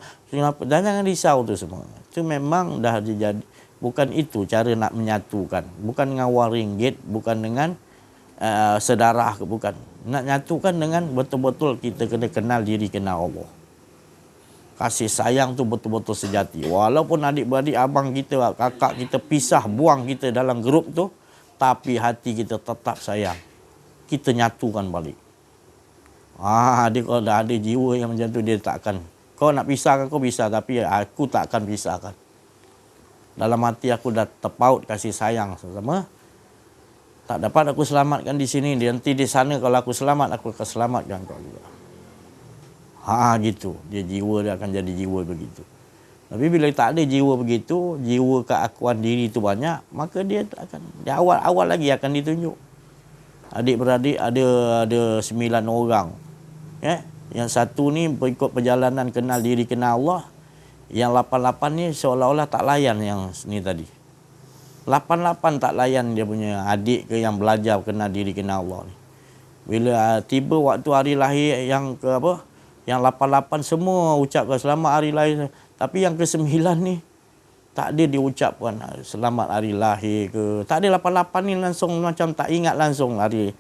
Dan jangan risau tu semua. Itu memang dah jadi. Bukan itu cara nak menyatukan. Bukan dengan wang ringgit. Bukan dengan sedarah. Bukan. Nak nyatukan dengan betul-betul kita kena kenal diri, kenal Allah. Kasih sayang tu betul-betul sejati. Walaupun adik-beradik abang kita, kakak kita pisah, buang kita dalam grup tu, tapi hati kita tetap sayang. Kita nyatukan balik. Dia kalau dah ada jiwa yang macam tu, dia takkan. Kau nak pisahkan, kau pisah, tapi aku takkan pisahkan. Dalam hati aku dah terpaut kasih sayang sesama. Tak dapat aku selamatkan di sini, nanti di sana kalau aku selamat, aku akan selamatkan kau juga. Gitu. Dia jiwa dia akan jadi jiwa begitu. Tapi bila tak ada jiwa begitu, jiwa keakuan diri tu banyak, maka dia akan, di awal-awal lagi akan ditunjuk. Adik-beradik ada 9 orang. Ya, yang satu ni berikut perjalanan kenal diri, kenal Allah. Yang 88 ni seolah-olah tak layan yang ni tadi. 88 tak layan dia punya adik ke yang belajar kenal diri, kenal Allah ni. Bila tiba waktu hari lahir yang ke apa? Yang 88 semua ucapkan selamat hari lahir. Tapi yang ke-9 ni tak ada diucapkan selamat hari lahir ke. Tak ada 88 ni langsung macam tak ingat langsung hari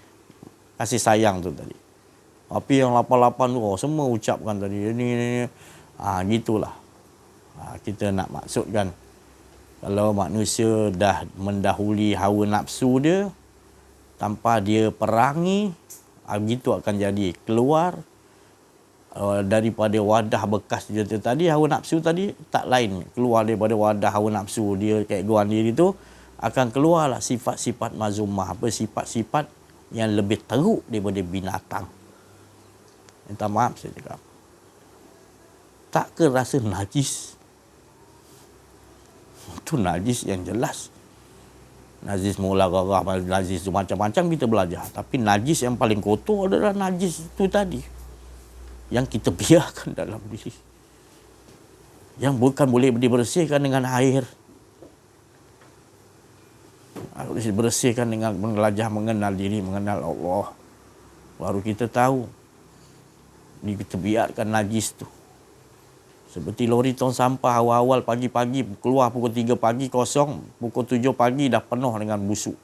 kasih sayang tu tadi. Tapi yang 88 tu semua ucapkan tadi. Ini. Gitulah. Kita nak maksudkan, kalau manusia dah mendahului hawa nafsu dia, tanpa dia perangi, begitu akan jadi. Keluar daripada wadah bekas dia tadi, hawa nafsu tadi tak lain, keluar daripada wadah hawa nafsu dia, keegoan diri tu akan keluarlah sifat-sifat mazumah, sifat-sifat yang lebih teruk daripada binatang. Minta maaf saya cakap. tak ke rasa najis. Itu najis yang jelas. Najis mula garah, najis macam-macam kita belajar. Tapi najis yang paling kotor adalah najis itu tadi. Yang kita biarkan dalam diri. Yang bukan boleh dibersihkan dengan air. Harus dibersihkan dengan belajar mengenal diri, mengenal Allah. Baru kita tahu. Ini kita biarkan najis tu. Seperti lori tong sampah awal-awal pagi-pagi keluar pukul 3 pagi kosong, pukul 7 pagi dah penuh dengan busuk.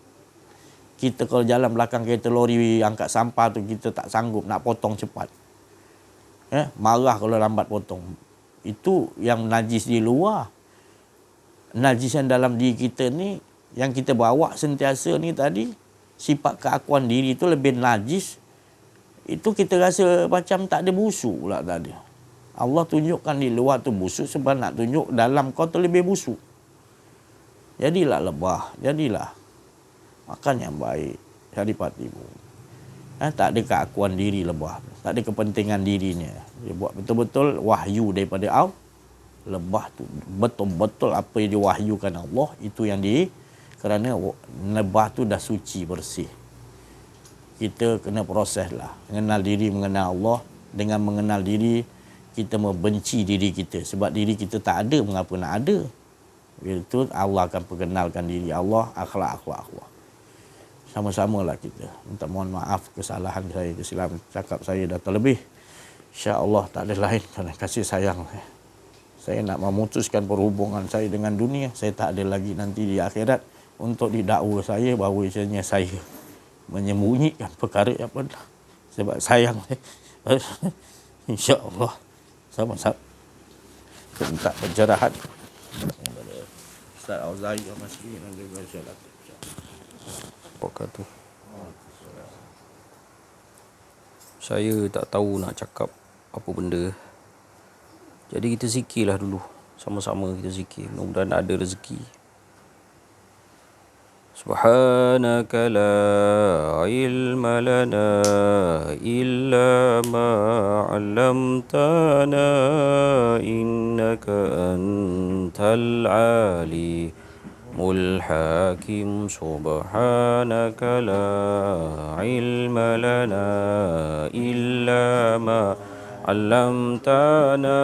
Kita kalau jalan belakang kereta lori angkat sampah tu kita tak sanggup nak potong cepat. Marah kalau lambat potong. Itu yang najis di luar. Najis yang dalam diri kita ni yang kita bawa sentiasa ni tadi, sifat keakuan diri tu lebih najis. Itu kita rasa macam tak ada busuk pula tadi. Allah tunjukkan di luar tu busuk sebab nak tunjuk dalam kau tu lebih busuk. Jadilah lebah, jadilah makan yang baik, cari patimu. Tak ada keakuan diri lebah, tak ada kepentingan dirinya. Dia buat betul-betul wahyu daripada Allah. Lebah tu betul-betul apa yang diwahyukan Allah itu yang kerana lebah tu dah suci bersih. Kita kena proses lah, mengenal diri, mengenal Allah. Dengan mengenal diri, kita membenci diri kita. Sebab diri kita tak ada, mengapa nak ada? Itu Allah akan perkenalkan diri Allah, akhlak. Sama-samalah kita. Minta mohon maaf kesalahan saya, kesilapan cakap saya dah terlebih. InsyaAllah tak ada lain kerana kasih sayang saya. Saya nak memutuskan perhubungan saya dengan dunia. Saya tak ada lagi nanti di akhirat untuk didakwa saya bahawa saya menyembunyikan perkara yang benar. Sebab sayang saya. InsyaAllah. Sama-sama. Kita minta pencerahan daripada Ustaz Auza'i Al-Masri dan juga Syed Wabarakatuh. Saya tak tahu nak cakap apa benda. Jadi kita zikirlah dulu. Sama-sama kita zikir. Mudah-mudahan ada rezeki. Subhanaka la ilma lana illa ma 'allamtana innaka antal alimul hakim. Subhanaka la ilma lana illa ma 'allamtana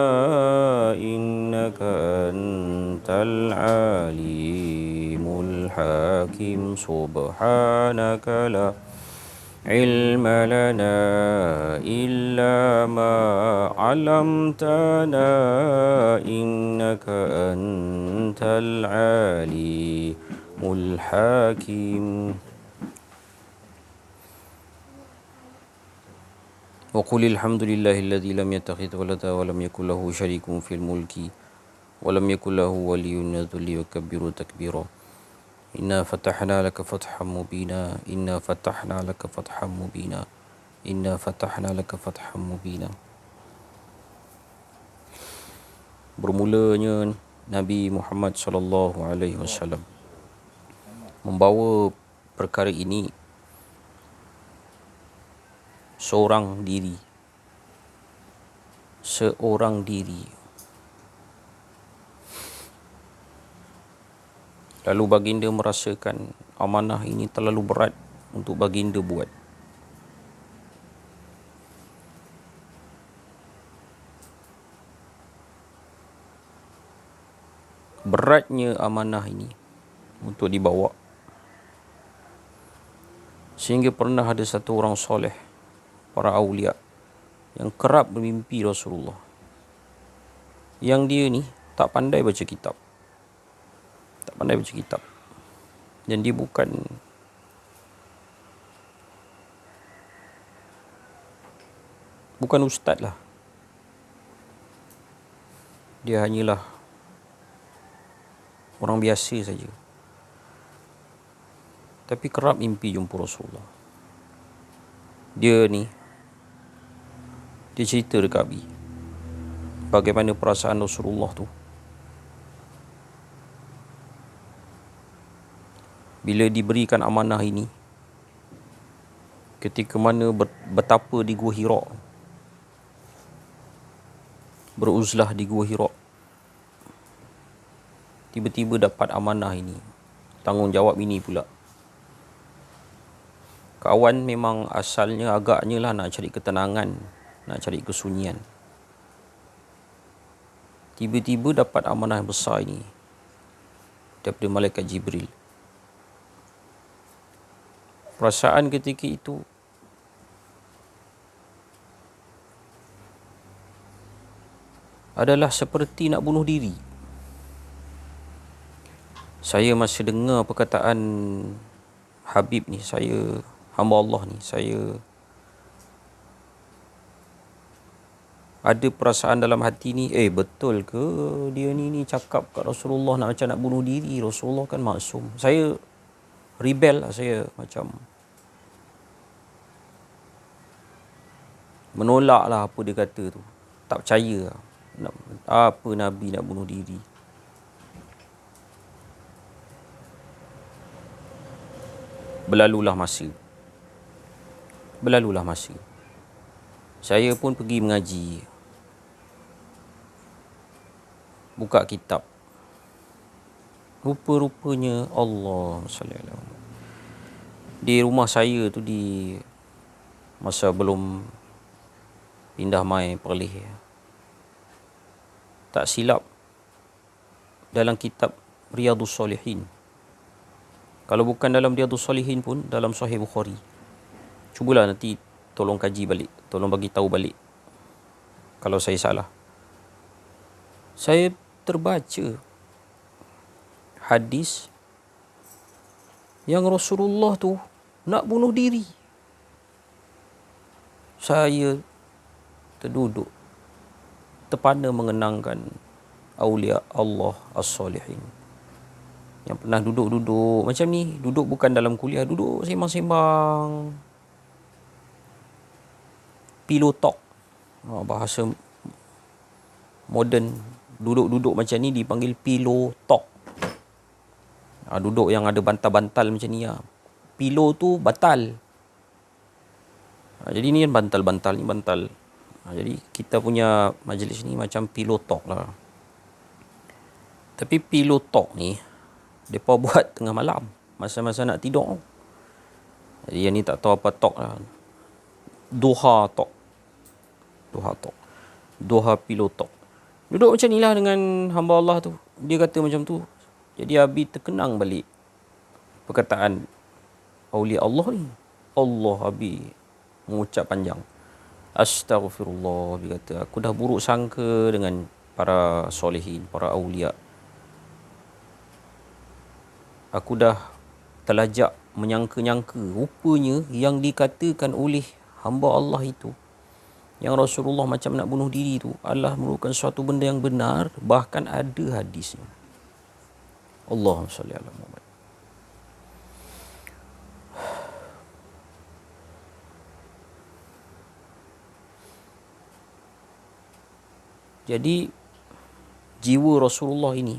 innaka antal alimul hakim. Subhanaka la ilma lana illa ma 'allamtana innaka antal alimul hakim. Wa qulil hamdulillahilladzi lam yattakhidh walada wa lam yakul lahu syarikun fil mulki wa lam yakul lahu waliyyun yadhulli wa kabbiru takbira. Inna fatahna laka fathan mubina. Inna fatahna laka fathan mubina. Inna fatahna laka fathan mubina. Bermulanya Nabi Muhammad sallallahu alaihi wasallam membawa perkara ini seorang diri. Lalu baginda merasakan amanah ini terlalu berat untuk baginda buat. Beratnya amanah ini untuk dibawa. Sehingga pernah ada satu orang soleh, para awliya, yang kerap bermimpi Rasulullah. Yang dia ni tak pandai baca kitab. Dan dia bukan ustaz lah. Dia hanyalah orang biasa saja. Tapi kerap mimpi jumpa Rasulullah. Dia cerita dekat Abi bagaimana perasaan Rasulullah tu bila diberikan amanah ini, ketika mana betapa di Gua Hira beruzlah di Gua Hira. Tiba-tiba dapat amanah ini, tanggungjawab ini pula. Kawan memang asalnya agaknya lah nak cari ketenangan, nak cari kesunyian. Tiba-tiba dapat amanah yang besar ini daripada Malaikat Jibril. Perasaan ketika itu adalah seperti nak bunuh diri. Saya masih dengar perkataan Habib ni, saya hamba Allah ni, saya ada perasaan dalam hati ni, betul ke dia ni cakap kat Rasulullah nak macam nak bunuh diri? Rasulullah kan maksum. Saya rebel lah, saya macam menolak lah apa dia kata tu. Tak percaya lah. Apa Nabi nak bunuh diri? Berlalulah masa. Saya pun pergi mengaji. Buka kitab. Rupa-rupanya Allah SWT. Di rumah saya tu, di masa belum pindah mai Perlis, tak silap dalam kitab Riyadhus Salihin. Kalau bukan dalam Riyadhus Salihin pun dalam Sahih Bukhari. Cubalah nanti tolong kaji balik, tolong bagi tahu balik kalau saya salah. Saya terbaca hadis yang Rasulullah tu nak bunuh diri. Saya terduduk, terpana mengenangkan awliya Allah as-salihin yang pernah duduk-duduk macam ni. Duduk bukan dalam kuliah, duduk sembang-sembang, pillow talk, bahasa moden. Duduk-duduk macam ni dipanggil pillow talk. Duduk yang ada bantal-bantal macam ni lah. Pillow tu bantal. Jadi ni kan bantal-bantal, ni bantal. Jadi kita punya majlis ni macam pillow talk lah. Tapi pillow talk ni mereka buat tengah malam, masa-masa nak tidur. Jadi yang ni tak tahu apa talk lah. Duha talk. Duha pillow talk. Duduk macam ni lah dengan hamba Allah tu. Dia kata macam tu. Jadi Abi terkenang balik perkataan awliya Allah ni. Allah, Abi mengucap panjang. Astaghfirullah, dia kata, aku dah buruk sangka dengan para solehin, para awliya. Aku dah terlajak menyangka-nyangka. Rupanya yang dikatakan oleh hamba Allah itu, yang Rasulullah macam nak bunuh diri itu, adalah merupakan suatu benda yang benar. Bahkan ada hadisnya. Allahumma salli ala Muhammad. Jadi jiwa Rasulullah ini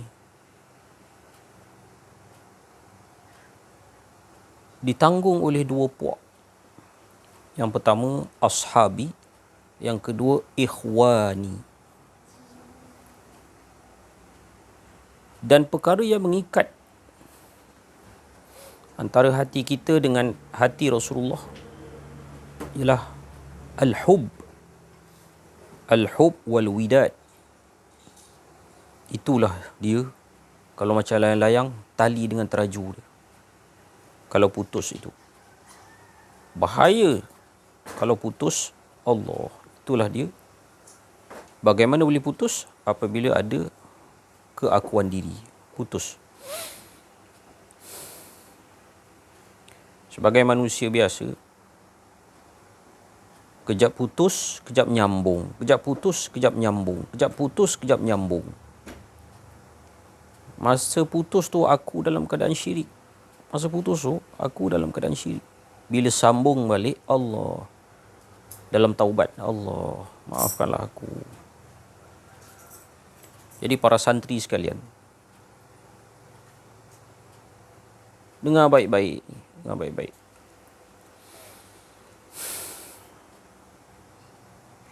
ditanggung oleh dua puak. Yang pertama ashabi, yang kedua ikhwani. Dan perkara yang mengikat antara hati kita dengan hati Rasulullah ialah al-hub wal widad. Itulah dia. Kalau macam layang-layang, tali dengan teraju dia. Kalau putus itu bahaya. Kalau putus, Allah, itulah dia. Bagaimana boleh putus? Apabila ada keakuan diri. Putus. Sebagai manusia biasa, kejap putus, kejap nyambung. Kejap putus, kejap nyambung. Kejap putus, kejap nyambung. Masa putus tu aku dalam keadaan syirik. Masa putus tu aku dalam keadaan syirik. Bila sambung balik, Allah, dalam taubat, Allah, maafkanlah aku. Jadi para santri sekalian, dengar baik-baik.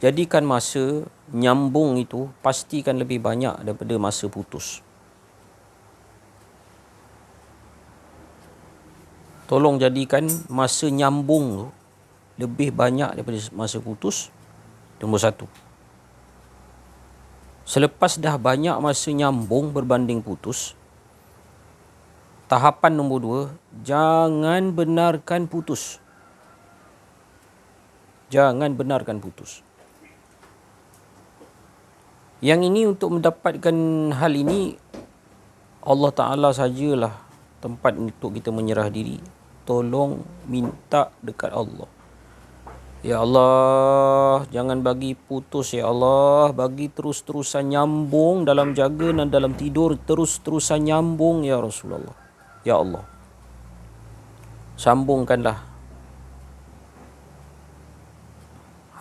Jadikan masa nyambung itu pastikan lebih banyak daripada masa putus. Tolong jadikan masa nyambung tu lebih banyak daripada masa putus. Nombor satu. Selepas dah banyak masa nyambung berbanding putus, tahapan nombor dua, jangan benarkan putus. Jangan benarkan putus. Yang ini untuk mendapatkan hal ini, Allah Ta'ala sajalah tempat untuk kita menyerah diri. Tolong minta dekat Allah. Ya Allah, jangan bagi putus ya Allah. Bagi terus-terusan nyambung dalam jaga dan dalam tidur. Terus-terusan nyambung ya Rasulullah. Ya Allah, sambungkanlah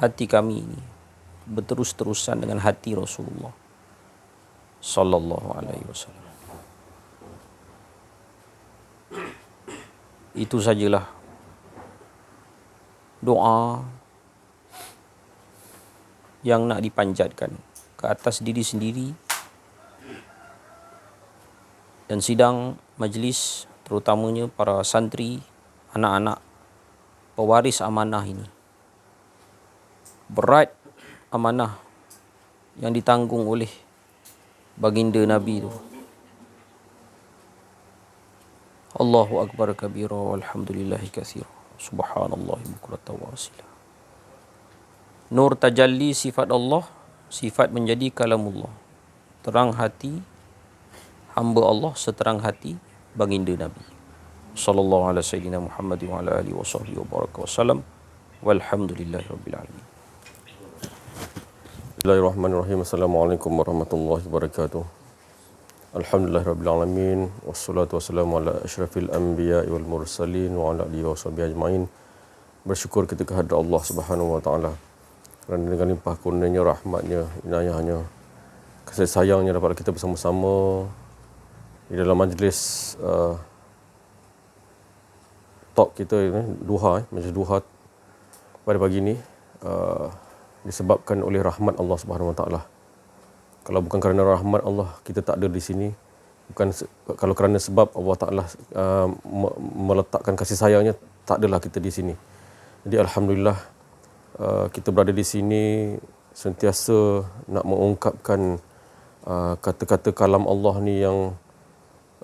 hati kami ini berterus-terusan dengan hati Rasulullah sallallahu alaihi wasallam. Itu sajalah doa yang nak dipanjatkan ke atas diri sendiri dan sidang majlis, terutamanya para santri, anak-anak pewaris amanah ini. Berat amanah yang ditanggung oleh baginda Nabi itu. Allahu Akbar kabira walhamdulillahi katsira. Subhanallah bukratan wa asila. Nur tajalli sifat Allah, sifat menjadi kalamullah. Terang hati hamba Allah seterang hati baginda Nabi. Sallallahu alaihi sayyidina Muhammad wa ala alihi wa sahbihi wa baraka wasallam. Walhamdulillahi rabbil alamin. Bismillahirrahmanirrahim. Assalamualaikum warahmatullahi wabarakatuh. Alhamdulillahirrabbilalamin. Wassalatu wassalamu ala asyrafil anbiya wal mursalin wa ala alihi wa sahbihi ajma'in. Bersyukur kita kehadrat Allah Subhanahu wa taala kerana dengan limpah kurnianya, rahmatnya, inayahnya, kasih sayangnya dapat kita bersama-sama di dalam majlis talk kita duha, majlis duha pada pagi ini disebabkan oleh rahmat Allah Subhanahu wa taala. Kalau bukan kerana rahmat Allah, kita tak ada di sini. Bukan kalau kerana sebab Allah Taala meletakkan kasih sayangnya, tak adalah kita di sini. Jadi alhamdulillah kita berada di sini sentiasa nak mengungkapkan kata-kata kalam Allah ni yang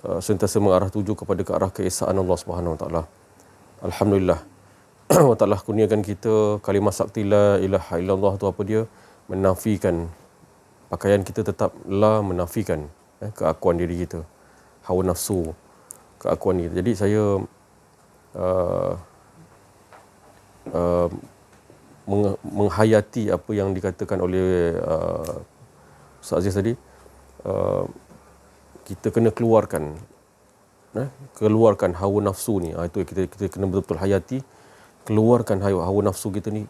sentiasa mengarah tuju kepada ke arah keesaan Allah Subhanahu wa taala. Alhamdulillah. Allah Taala kurniakan kita kalimah sakti la ilaha illallah tu apa dia? Menafikan pakaian kita, tetaplah menafikan keakuan diri kita, hawa nafsu, keakuan kita. Jadi saya menghayati apa yang dikatakan oleh Ustaz Aziz tadi. Kita kena keluarkan hawa nafsu ni. Itu kita kena betul-betul hayati, keluarkan hawa nafsu kita ni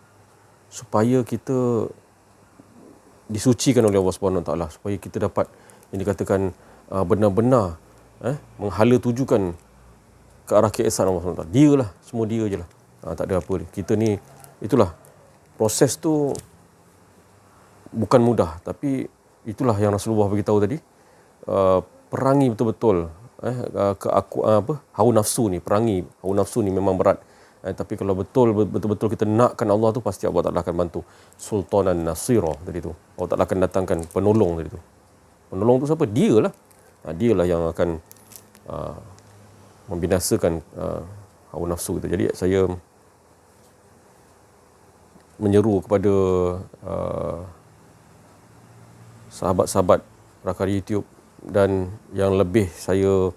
supaya kita disucikan oleh Allah Subhanahu Wa Taala, supaya kita dapat yang dikatakan benar-benar menghala tujukan ke arah keesaan Allah Subhanahu Wa Taala. Dia lah, semua dia je lah. Tak ada apa. Kita ni, itulah proses tu bukan mudah, tapi itulah yang Rasulullah beritahu tadi. Perangi betul-betul hawa nafsu ni, perangi hawa nafsu ni memang berat. Tapi kalau betul-betul kita nakkan Allah tu, pasti Allah Ta'ala akan bantu. Sultanan Nasira tadi tu. Allah Ta'ala akan datangkan penolong tadi tu. Penolong tu siapa? Dia lah. Dia lah yang akan membinasakan hawa nafsu kita. Jadi saya menyeru kepada sahabat-sahabat rakan YouTube, dan yang lebih saya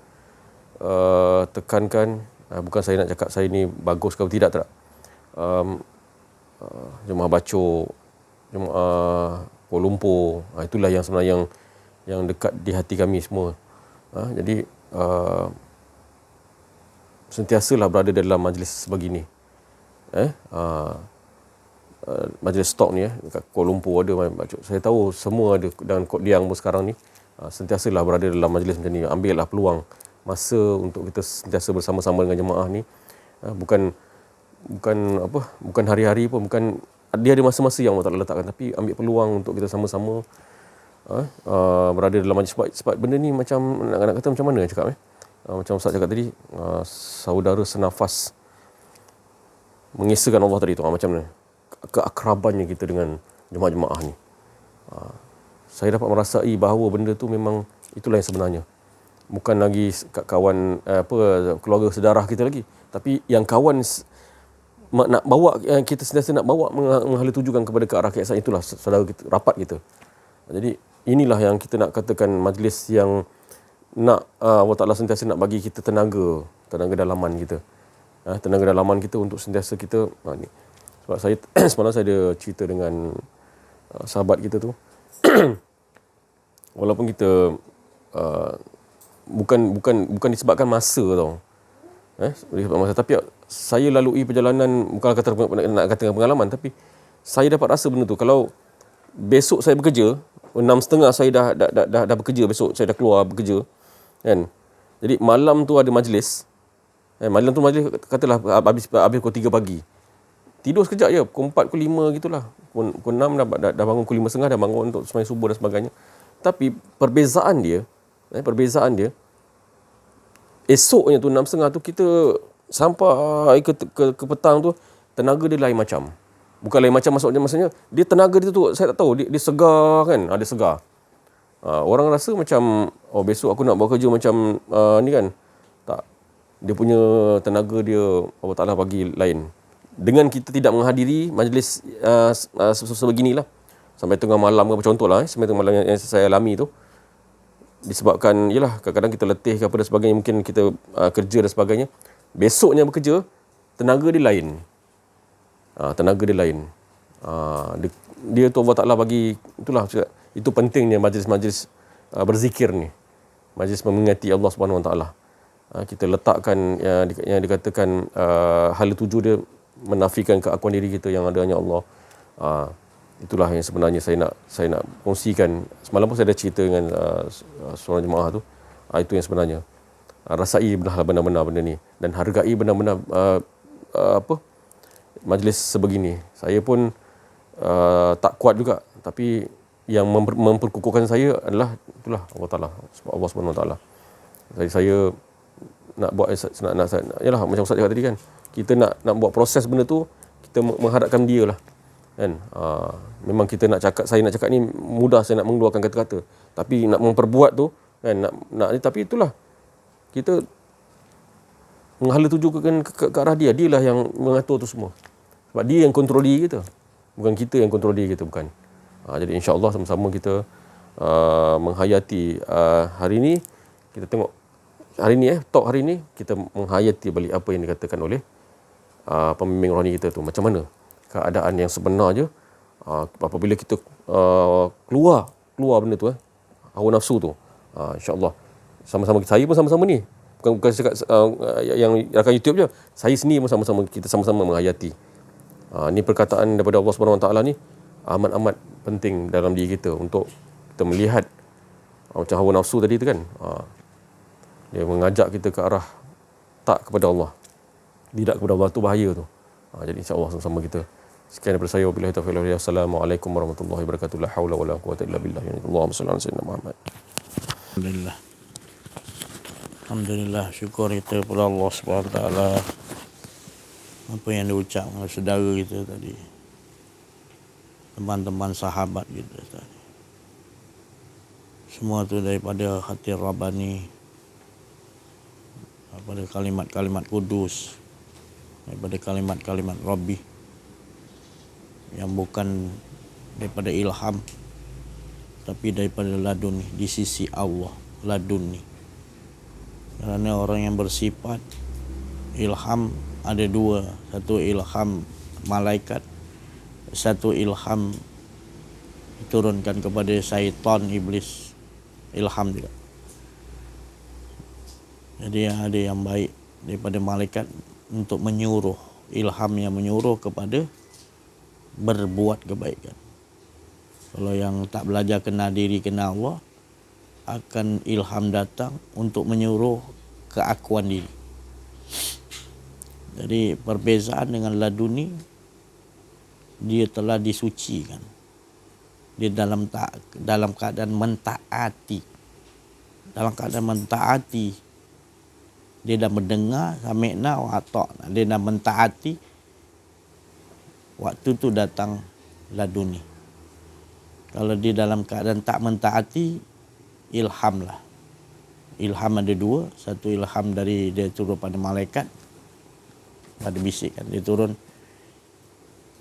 tekankan, bukan saya nak cakap saya ni bagus ke tidak, jemaah Bacok, jemaah Kuala Lumpur, itulah yang sebenarnya yang dekat di hati kami semua. Jadi sentiasalah berada dalam majlis sebegini. Majlis stok ni dekat Kuala Lumpur ada, Bacok. Saya tahu semua ada, dan Kod Diang pun sekarang ni sentiasalah berada dalam majlis macam ni. Ambillah peluang masa untuk kita sentiasa bersama-sama dengan jemaah ni. Bukan hari-hari pun, bukan dia ada masa-masa yang Allah Ta'ala letakkan, tapi ambil peluang untuk kita sama-sama berada dalam majlis. Sebab benda ni macam nak kata macam mana cakap macam Ustaz cakap tadi, saudara senafas mengesahkan Allah tadi tu, macam mana keakrabannya kita dengan jemaah-jemaah ni. Saya dapat merasai bahawa benda tu memang itulah yang sebenarnya. Bukan lagi kawan keluarga sedarah kita lagi, tapi yang kawan nak bawa, kita sentiasa nak bawa menghala tujukan kepada ke arah keesaan, itulah saudara kita, rapat kita. Jadi inilah yang kita nak katakan majlis yang nak Allah Ta'ala sentiasa nak bagi kita tenaga dalaman kita. Tenaga dalaman kita untuk sentiasa kita ni. Sebab saya semalam saya ada cerita dengan sahabat kita tu. Walaupun kita bukan disebabkan masa tau. Disebabkan masa, tapi saya lalui perjalanan, bukan nak kata pengalaman, tapi saya dapat rasa benda tu. Kalau besok saya bekerja 6:30, saya dah bekerja, besok saya dah keluar bekerja kan. Jadi malam tu ada majlis. Malam tu majlis katalah habis pukul 3 pagi. Tidur sekejap je, pukul 4, pukul 5 gitulah. Pukul 6 dah bangun, pukul 5.30 dah bangun untuk sembahyang subuh dan sebagainya. Tapi perbezaan dia esoknya tu 6.30 tu kita sampai ke petang tu, tenaga dia lain macam. Bukan lain macam maksudnya dia tenaga dia tu saya tak tahu, dia segar kan, ada segar. Orang rasa macam besok aku nak buat kerja macam ni kan. Tak. Dia punya tenaga dia Allah Ta'ala bagi lain. Dengan kita tidak menghadiri majlis sebeginilah sampai tengah malam ke, contohlah sampai tengah malam yang saya alami tu, disebabkan yalah kadang-kadang kita letih ke apa dan sebagainya, mungkin kita kerja dan sebagainya. Besoknya bekerja, tenaga dia lain. Tenaga dia lain. Dia tu Allah Ta'ala bagi, itulah itu pentingnya majlis-majlis berzikir ni. Majlis mengingati Allah Subhanahu Wa Ta'ala. Kita letakkan yang dikatakan hala tuju dia menafikan keakuan diri kita yang ada hanya Allah. Itulah yang sebenarnya saya nak kongsikan. Semalam pun saya ada cerita dengan seorang jemaah tu. Itu yang sebenarnya. Rasai benar-benar benda ni dan hargai benar-benar majlis sebegini. Saya pun tak kuat juga, tapi yang memperkukuhkan saya adalah itulah Allah Ta'ala, Allah Subhanahu Wa Ta'ala. Jadi saya nak buat yalah macam Ustaz cakap tadi kan, kita nak buat proses benda tu, kita menghadapkan dia lah kan. Memang kita nak cakap, saya nak cakap ni mudah, saya nak mengeluarkan kata-kata, tapi nak memperbuat tu kan, tapi itulah kita menghala tujukan ke arah dia. Dia lah yang mengatur tu semua, sebab dia yang kontrol diri kita, bukan kita yang kontrol diri kita, bukan. Jadi insya-Allah sama-sama kita menghayati hari ni. Kita tengok hari ni talk hari ni, kita menghayati balik apa yang dikatakan oleh pembimbing rohani kita tu. Macam mana keadaan yang sebenarnya apabila kita keluar benda tu, hawa nafsu tu. Insya-Allah sama-sama, saya pun sama-sama ni, bukan cakap yang rakan YouTube je, saya sendiri pun sama-sama, kita sama-sama menghayati. Ni perkataan daripada Allah Subhanahu Wa Taala ni amat-amat penting dalam diri kita untuk kita melihat macam hawa nafsu tadi tu kan. Dia mengajak kita ke arah tak kepada Allah, tidak kepada Allah, tu bahaya tu. Jadi insya-Allah sama-sama kita. Sekian daripada saya, wabillahi taufiq wal hidayah. Assalamualaikum warahmatullahi wabarakatuh. La haula wala quwwata illa billah. Allahumma shalli ala sayyidina Muhammad. Alhamdulillah, syukur kita kepada Allah Subhanahu Wa Taala. Apa yang diucap oleh saudara kita tadi, teman-teman sahabat kita tadi, semua tu daripada hati Rabbani, daripada kalimat-kalimat kudus, daripada kalimat-kalimat Rabbi, yang bukan daripada ilham, tapi daripada laduni, di sisi Allah, laduni. Kerana orang yang bersifat ilham ada dua, satu ilham malaikat, satu ilham diturunkan kepada syaitan, iblis, ilham juga. Jadi ada yang baik daripada malaikat untuk menyuruh, ilham yang menyuruh kepada berbuat kebaikan. Kalau yang tak belajar kenal diri, kenal Allah, akan ilham datang untuk menyuruh keakuan diri. Jadi perbezaan dengan laduni, dia telah disucikan. Dia dalam keadaan mentaati. Dalam keadaan mentaati, dia dah mendengar sami'na wa ata'na. Dia dah mentaati, waktu tu datang laduni. Kalau dia dalam keadaan tak mentaati, ilham lah. Ilham ada dua. Satu ilham dari dia turun pada malaikat, pada bisikkan. Dia turun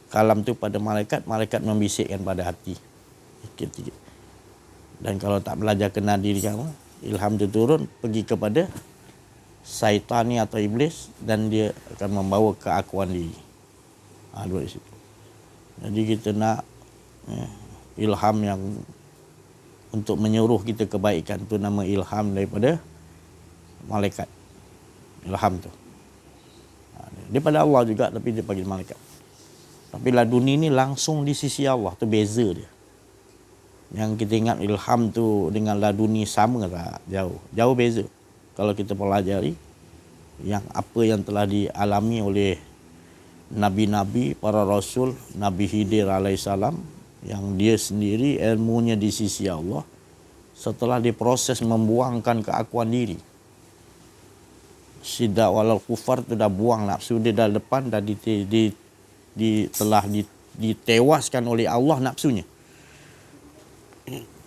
kalam tu pada malaikat, malaikat membisikkan pada hati. Dan kalau tak belajar kenal diri kamu, ilham tu turun pergi kepada syaitan ni atau iblis, dan dia akan membawa keakuan diri. Dua di situ. Jadi kita nak ilham yang untuk menyuruh kita kebaikan, tu nama ilham daripada malaikat. Ilham tu dia pada Allah juga, tapi dia bagi malaikat. Tapi laduni ni langsung di sisi Allah, tu beza dia. Yang kita ingat ilham tu dengan laduni sama tak? Jauh beza. Kalau kita pelajari yang apa yang telah dialami oleh nabi-nabi, para rasul, Nabi Khidir alaihissalam, yang dia sendiri ilmunya di sisi Allah, setelah diproses membuangkan keakuan diri. Syidak walal kufar tu dah buang nafsu dia dah depan, dah telah ditewaskan oleh Allah nafsunya.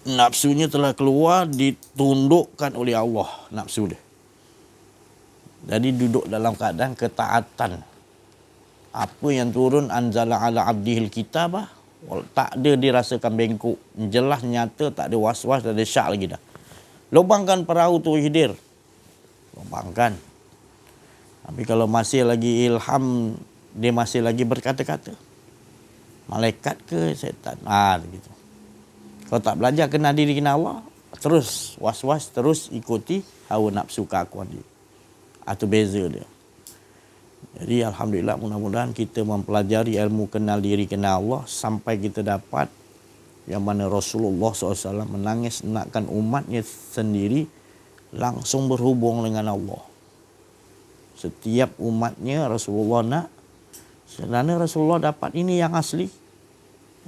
Nafsunya telah keluar, ditundukkan oleh Allah nafsu dia. Jadi duduk dalam keadaan ketaatan. Apa yang turun anzala ala abdihil kitabah, tak ada dirasakan bengkok, jelas nyata, tak ada was-was, tak ada syak lagi dah. Lubangkan perahu tu Khidir, lubangkan. Tapi kalau masih lagi ilham, dia masih lagi berkata-kata, malaikat ke syaitan, gitu. Kalau tak belajar kenal diri, kenal Allah, terus was-was, terus ikuti hawa nafsu keakuan dia. Itu beza dia. Jadi alhamdulillah, mudah-mudahan kita mempelajari ilmu kenal diri, kenal Allah, sampai kita dapat yang mana Rasulullah SAW menangis nakkan umatnya sendiri langsung berhubung dengan Allah. Setiap umatnya Rasulullah nak, sebenarnya Rasulullah dapat ini yang asli.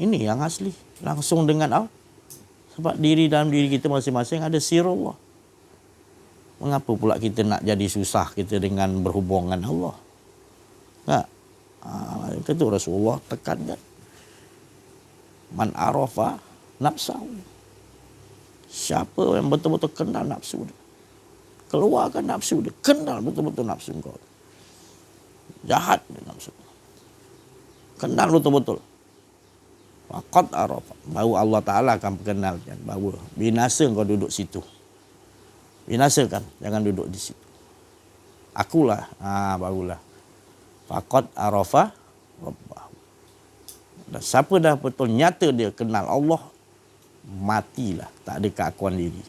Ini yang asli. Langsung dengan Allah. Sebab dalam diri kita masing-masing ada sirullah. Mengapa pula kita nak jadi susah kita dengan berhubung dengan Allah? Tak? Itu Rasulullah tekankan. Man arafa nafsahu. Siapa yang betul-betul kenal nafsu dia, keluarkan nafsu dia, kenal betul-betul nafsu kau. Jahat dia nafsu. Kenal betul-betul. Faqad arafa. Baru Allah Ta'ala akan perkenalkan bahawa binasa kau duduk situ. Binasakan, jangan duduk di situ. Akulah, barulah. Faqad arafa rabbahu. Dan siapa dah betul nyata dia kenal Allah, matilah, tak ada keakuan diri.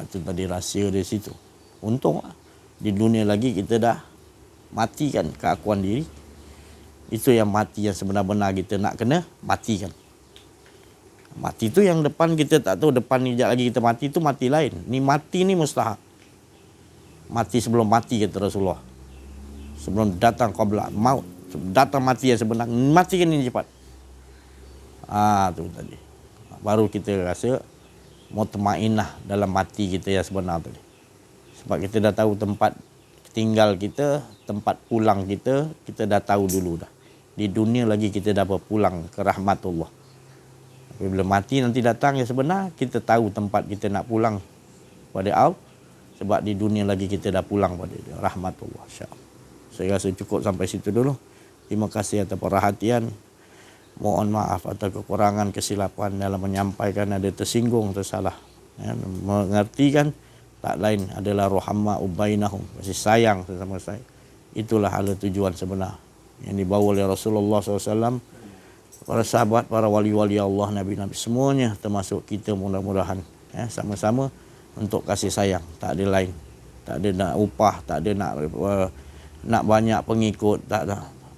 Itu tadi rahsia di situ. Untunglah di dunia lagi kita dah matikan keakuan diri. Itu yang mati yang sebenar-benar kita nak kena matikan. Mati tu yang depan kita tak tahu, depan ni sekejap lagi kita mati, tu mati lain. Ni mati ni mustahak. Mati sebelum mati kata Rasulullah. Sebelum datang qabla maut, datang mati yang sebenar, matikan ini cepat. Tu tadi. Baru kita rasa mutmainah dalam mati kita yang sebenar tadi. Sebab kita dah tahu tempat tinggal kita, tempat pulang kita dah tahu dulu dah. Di dunia lagi kita dapat pulang ke rahmatullah. Tapi bila mati nanti datang yang sebenar, kita tahu tempat kita nak pulang pada Allah. Sebab di dunia lagi kita dah pulang pada rahmatullah, insya-Allah. Saya rasa cukup sampai situ dulu. Terima kasih atas perhatian. Mohon maaf atas kekurangan, kesilapan dalam menyampaikan, ada tersinggung, tersalah. Mengerti kan, tak lain adalah rohamma ubainahum, kasih sayang sesama saya. Itulah hala tujuan sebenar yang dibawa oleh Rasulullah SAW, para sahabat, para wali-wali Allah, nabi-nabi, semuanya termasuk kita, mudah-mudahan sama-sama untuk kasih sayang, tak ada lain. Tak ada nak upah, tak ada nak banyak pengikut, tak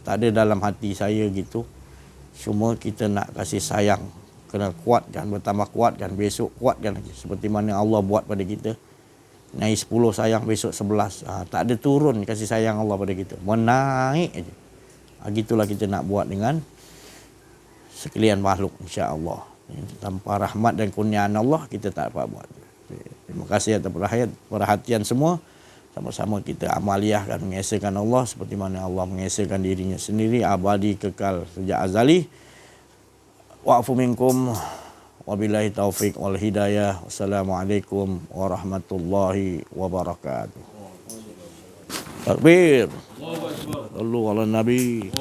ada dalam hati saya gitu. Cuma kita nak kasih sayang, kena kuatkan, bertambah kuatkan, besok kuatkan lagi. Seperti mana Allah buat pada kita. Naik 10 sayang, besok 11. Tak ada turun kasih sayang Allah pada kita. Menaik aja. Gitulah kita nak buat dengan sekalian makhluk, insya-Allah. Tanpa rahmat dan kurniaan Allah kita tak dapat buat. Terima kasih atas perhatian semua. Sama-sama kita amaliahkan mengesahkan Allah seperti mana Allah mengesahkan dirinya sendiri abadi kekal sejak azali. Wa'fu minkum wabillahi taufik wal hidayah. Wassalamualaikum warahmatullahi wabarakatuh. Takbir. Allahu Akbar. Sallu ala Nabi.